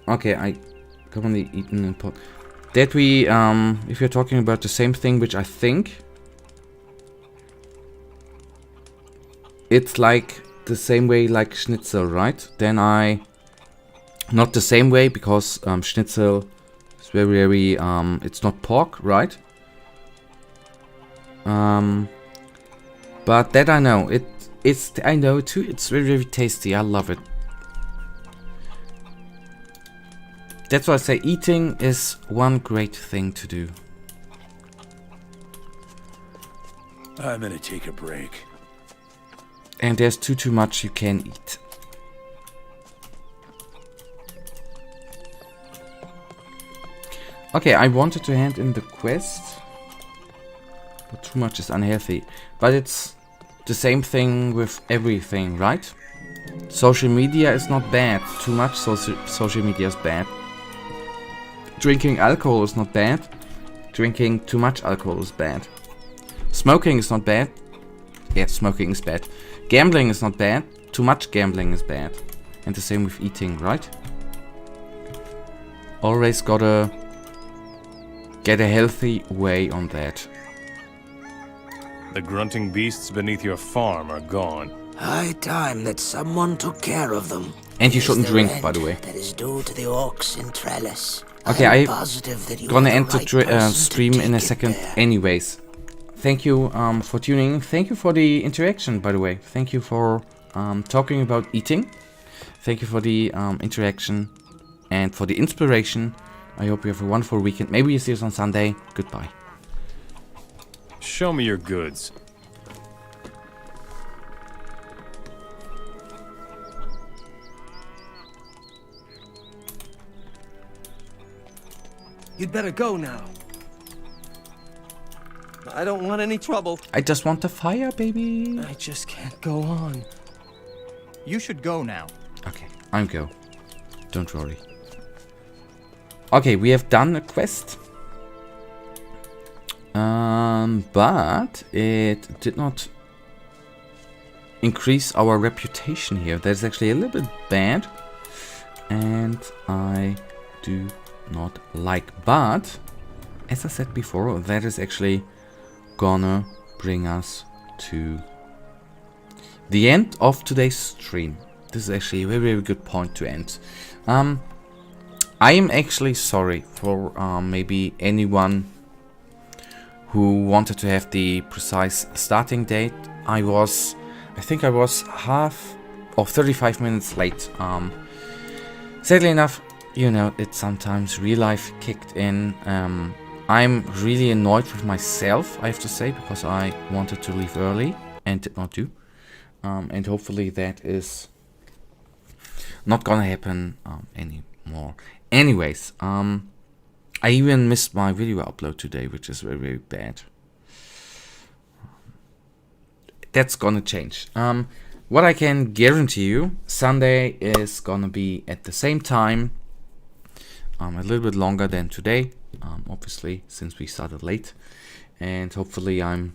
Okay, I commonly eaten in pot. That we, if you're talking about the same thing, which I think it's like the same way like Schnitzel, right? Then not the same way, because Schnitzel is very, it's not pork, right? But that I know. I know too. It's very tasty. I love it. That's why I say eating is one great thing to do. I'm gonna take a break. And there's too much you can eat. Okay, I wanted to hand in the quest, but too much is unhealthy. But it's the same thing with everything, right? Social media is not bad. Too much social media is bad. Drinking alcohol is not bad. Drinking too much alcohol is bad. Smoking is not bad. Yeah, smoking is bad. Gambling is not bad. Too much gambling is bad. And the same with eating, right? Always gotta get a healthy way on that. The grunting beasts beneath your farm are gone. High time that someone took care of them. And you Here's shouldn't the drink, rent by the way. That is due to the orcs in Trellis. Okay, I'm I'm positive that you gonna are the end the right person to stream in a take it second there. anyways. Thank you for tuning in. Thank you for the interaction, by the way. Thank you for talking about eating. Thank you for the interaction and for the inspiration. I hope you have a wonderful weekend. Maybe you see us on Sunday. Goodbye. Show me your goods. You'd better go now. I don't want any trouble. I just want the fire, baby. I just can't go on. You should go now. Okay, I'm go. Don't worry. Okay, we have done a quest. But it did not increase our reputation here. That's actually a little bit bad. And I do not like. But, as I said before, that is actually gonna bring us to the end of today's stream. This is actually a very good point to end. I am actually sorry for maybe anyone who wanted to have the precise starting date. I think I was half or 35 minutes late. Sadly enough, you know, it's sometimes real life kicked in. I'm really annoyed with myself, I have to say, because I wanted to leave early and did not do. And hopefully that is not gonna happen anymore. Anyways, I even missed my video upload today, which is very bad. That's gonna change. What I can guarantee you, Sunday is gonna be at the same time, a little bit longer than today, obviously, since we started late. And hopefully I'm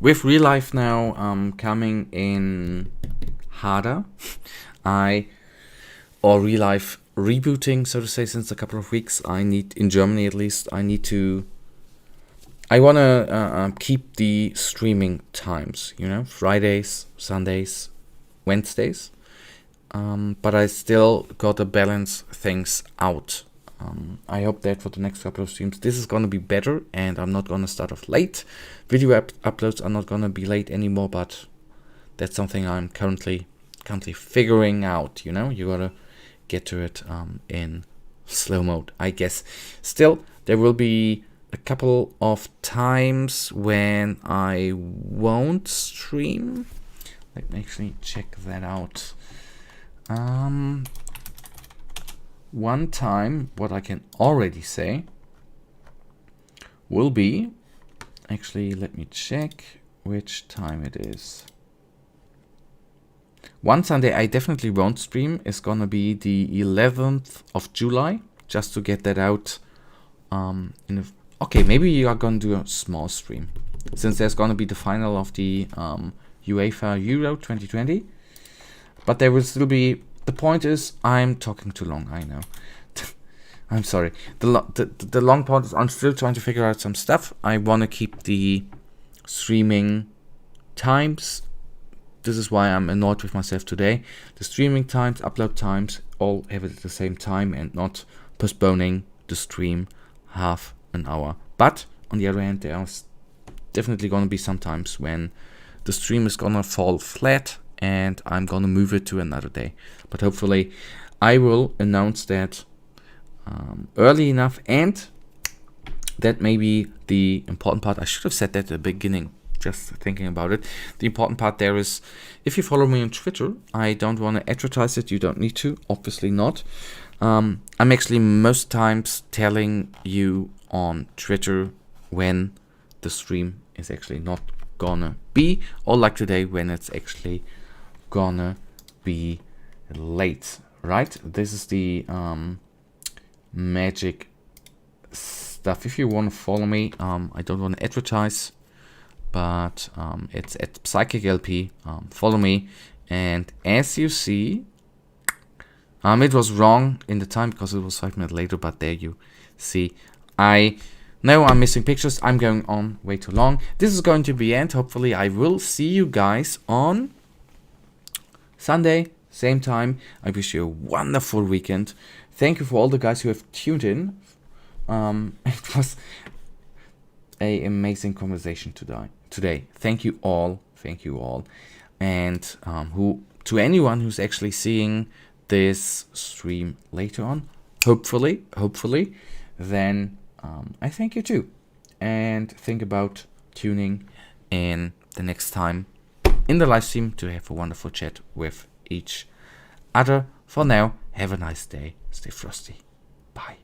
with real life now coming in harder. Or real life rebooting, so to say, since a couple of weeks. In Germany at least, I want to keep the streaming times, you know, Fridays, Sundays, Wednesdays. But I still got to balance things out. I hope that for the next couple of streams, this is going to be better, and I'm not going to start off late. Video uploads are not going to be late anymore, but that's something I'm currently figuring out, you know. You got to get to it in slow mode, I guess. Still, there will be a couple of times when I won't stream. Let me actually check that out. One time, what I can already say will be, actually, let me check which time it is. One Sunday I definitely won't stream is gonna be the 11th of July, just to get that out Okay, maybe you are gonna do a small stream, since there's gonna be the final of the UEFA Euro 2020. But there will still be. The point is, I'm talking too long. I know. I'm sorry. The long point is I'm still trying to figure out some stuff. I want to keep the streaming times. This is why I'm annoyed with myself today. The streaming times, upload times, all have it at the same time and not postponing the stream half an hour. But on the other hand, there are definitely going to be some times when the stream is going to fall flat and I'm going to move it to another day. But hopefully I will announce that early enough, and that may be the important part. I should have said that at the beginning, just thinking about it. The important part there is, if you follow me on Twitter, I don't want to advertise it. You don't need to, obviously not. I'm actually most times telling you on Twitter when the stream is actually not gonna be, or like today when it's actually gonna be late, right? This is the magic stuff. If you want to follow me, I don't want to advertise, but it's at Psychic LP. Follow me, and as you see, it was wrong in the time because it was 5 minutes later, but there you see. I know I'm missing pictures. I'm going on way too long. This is going to be the end. Hopefully I will see you guys on Sunday, same time. I wish you a wonderful weekend. Thank you for all the guys who have tuned in. It was an amazing conversation today. Thank you all. And to anyone who's actually seeing this stream later on, hopefully, then I thank you too. And think about tuning in the next time in the live stream to have a wonderful chat with each other. For now, have a nice day. Stay frosty. Bye.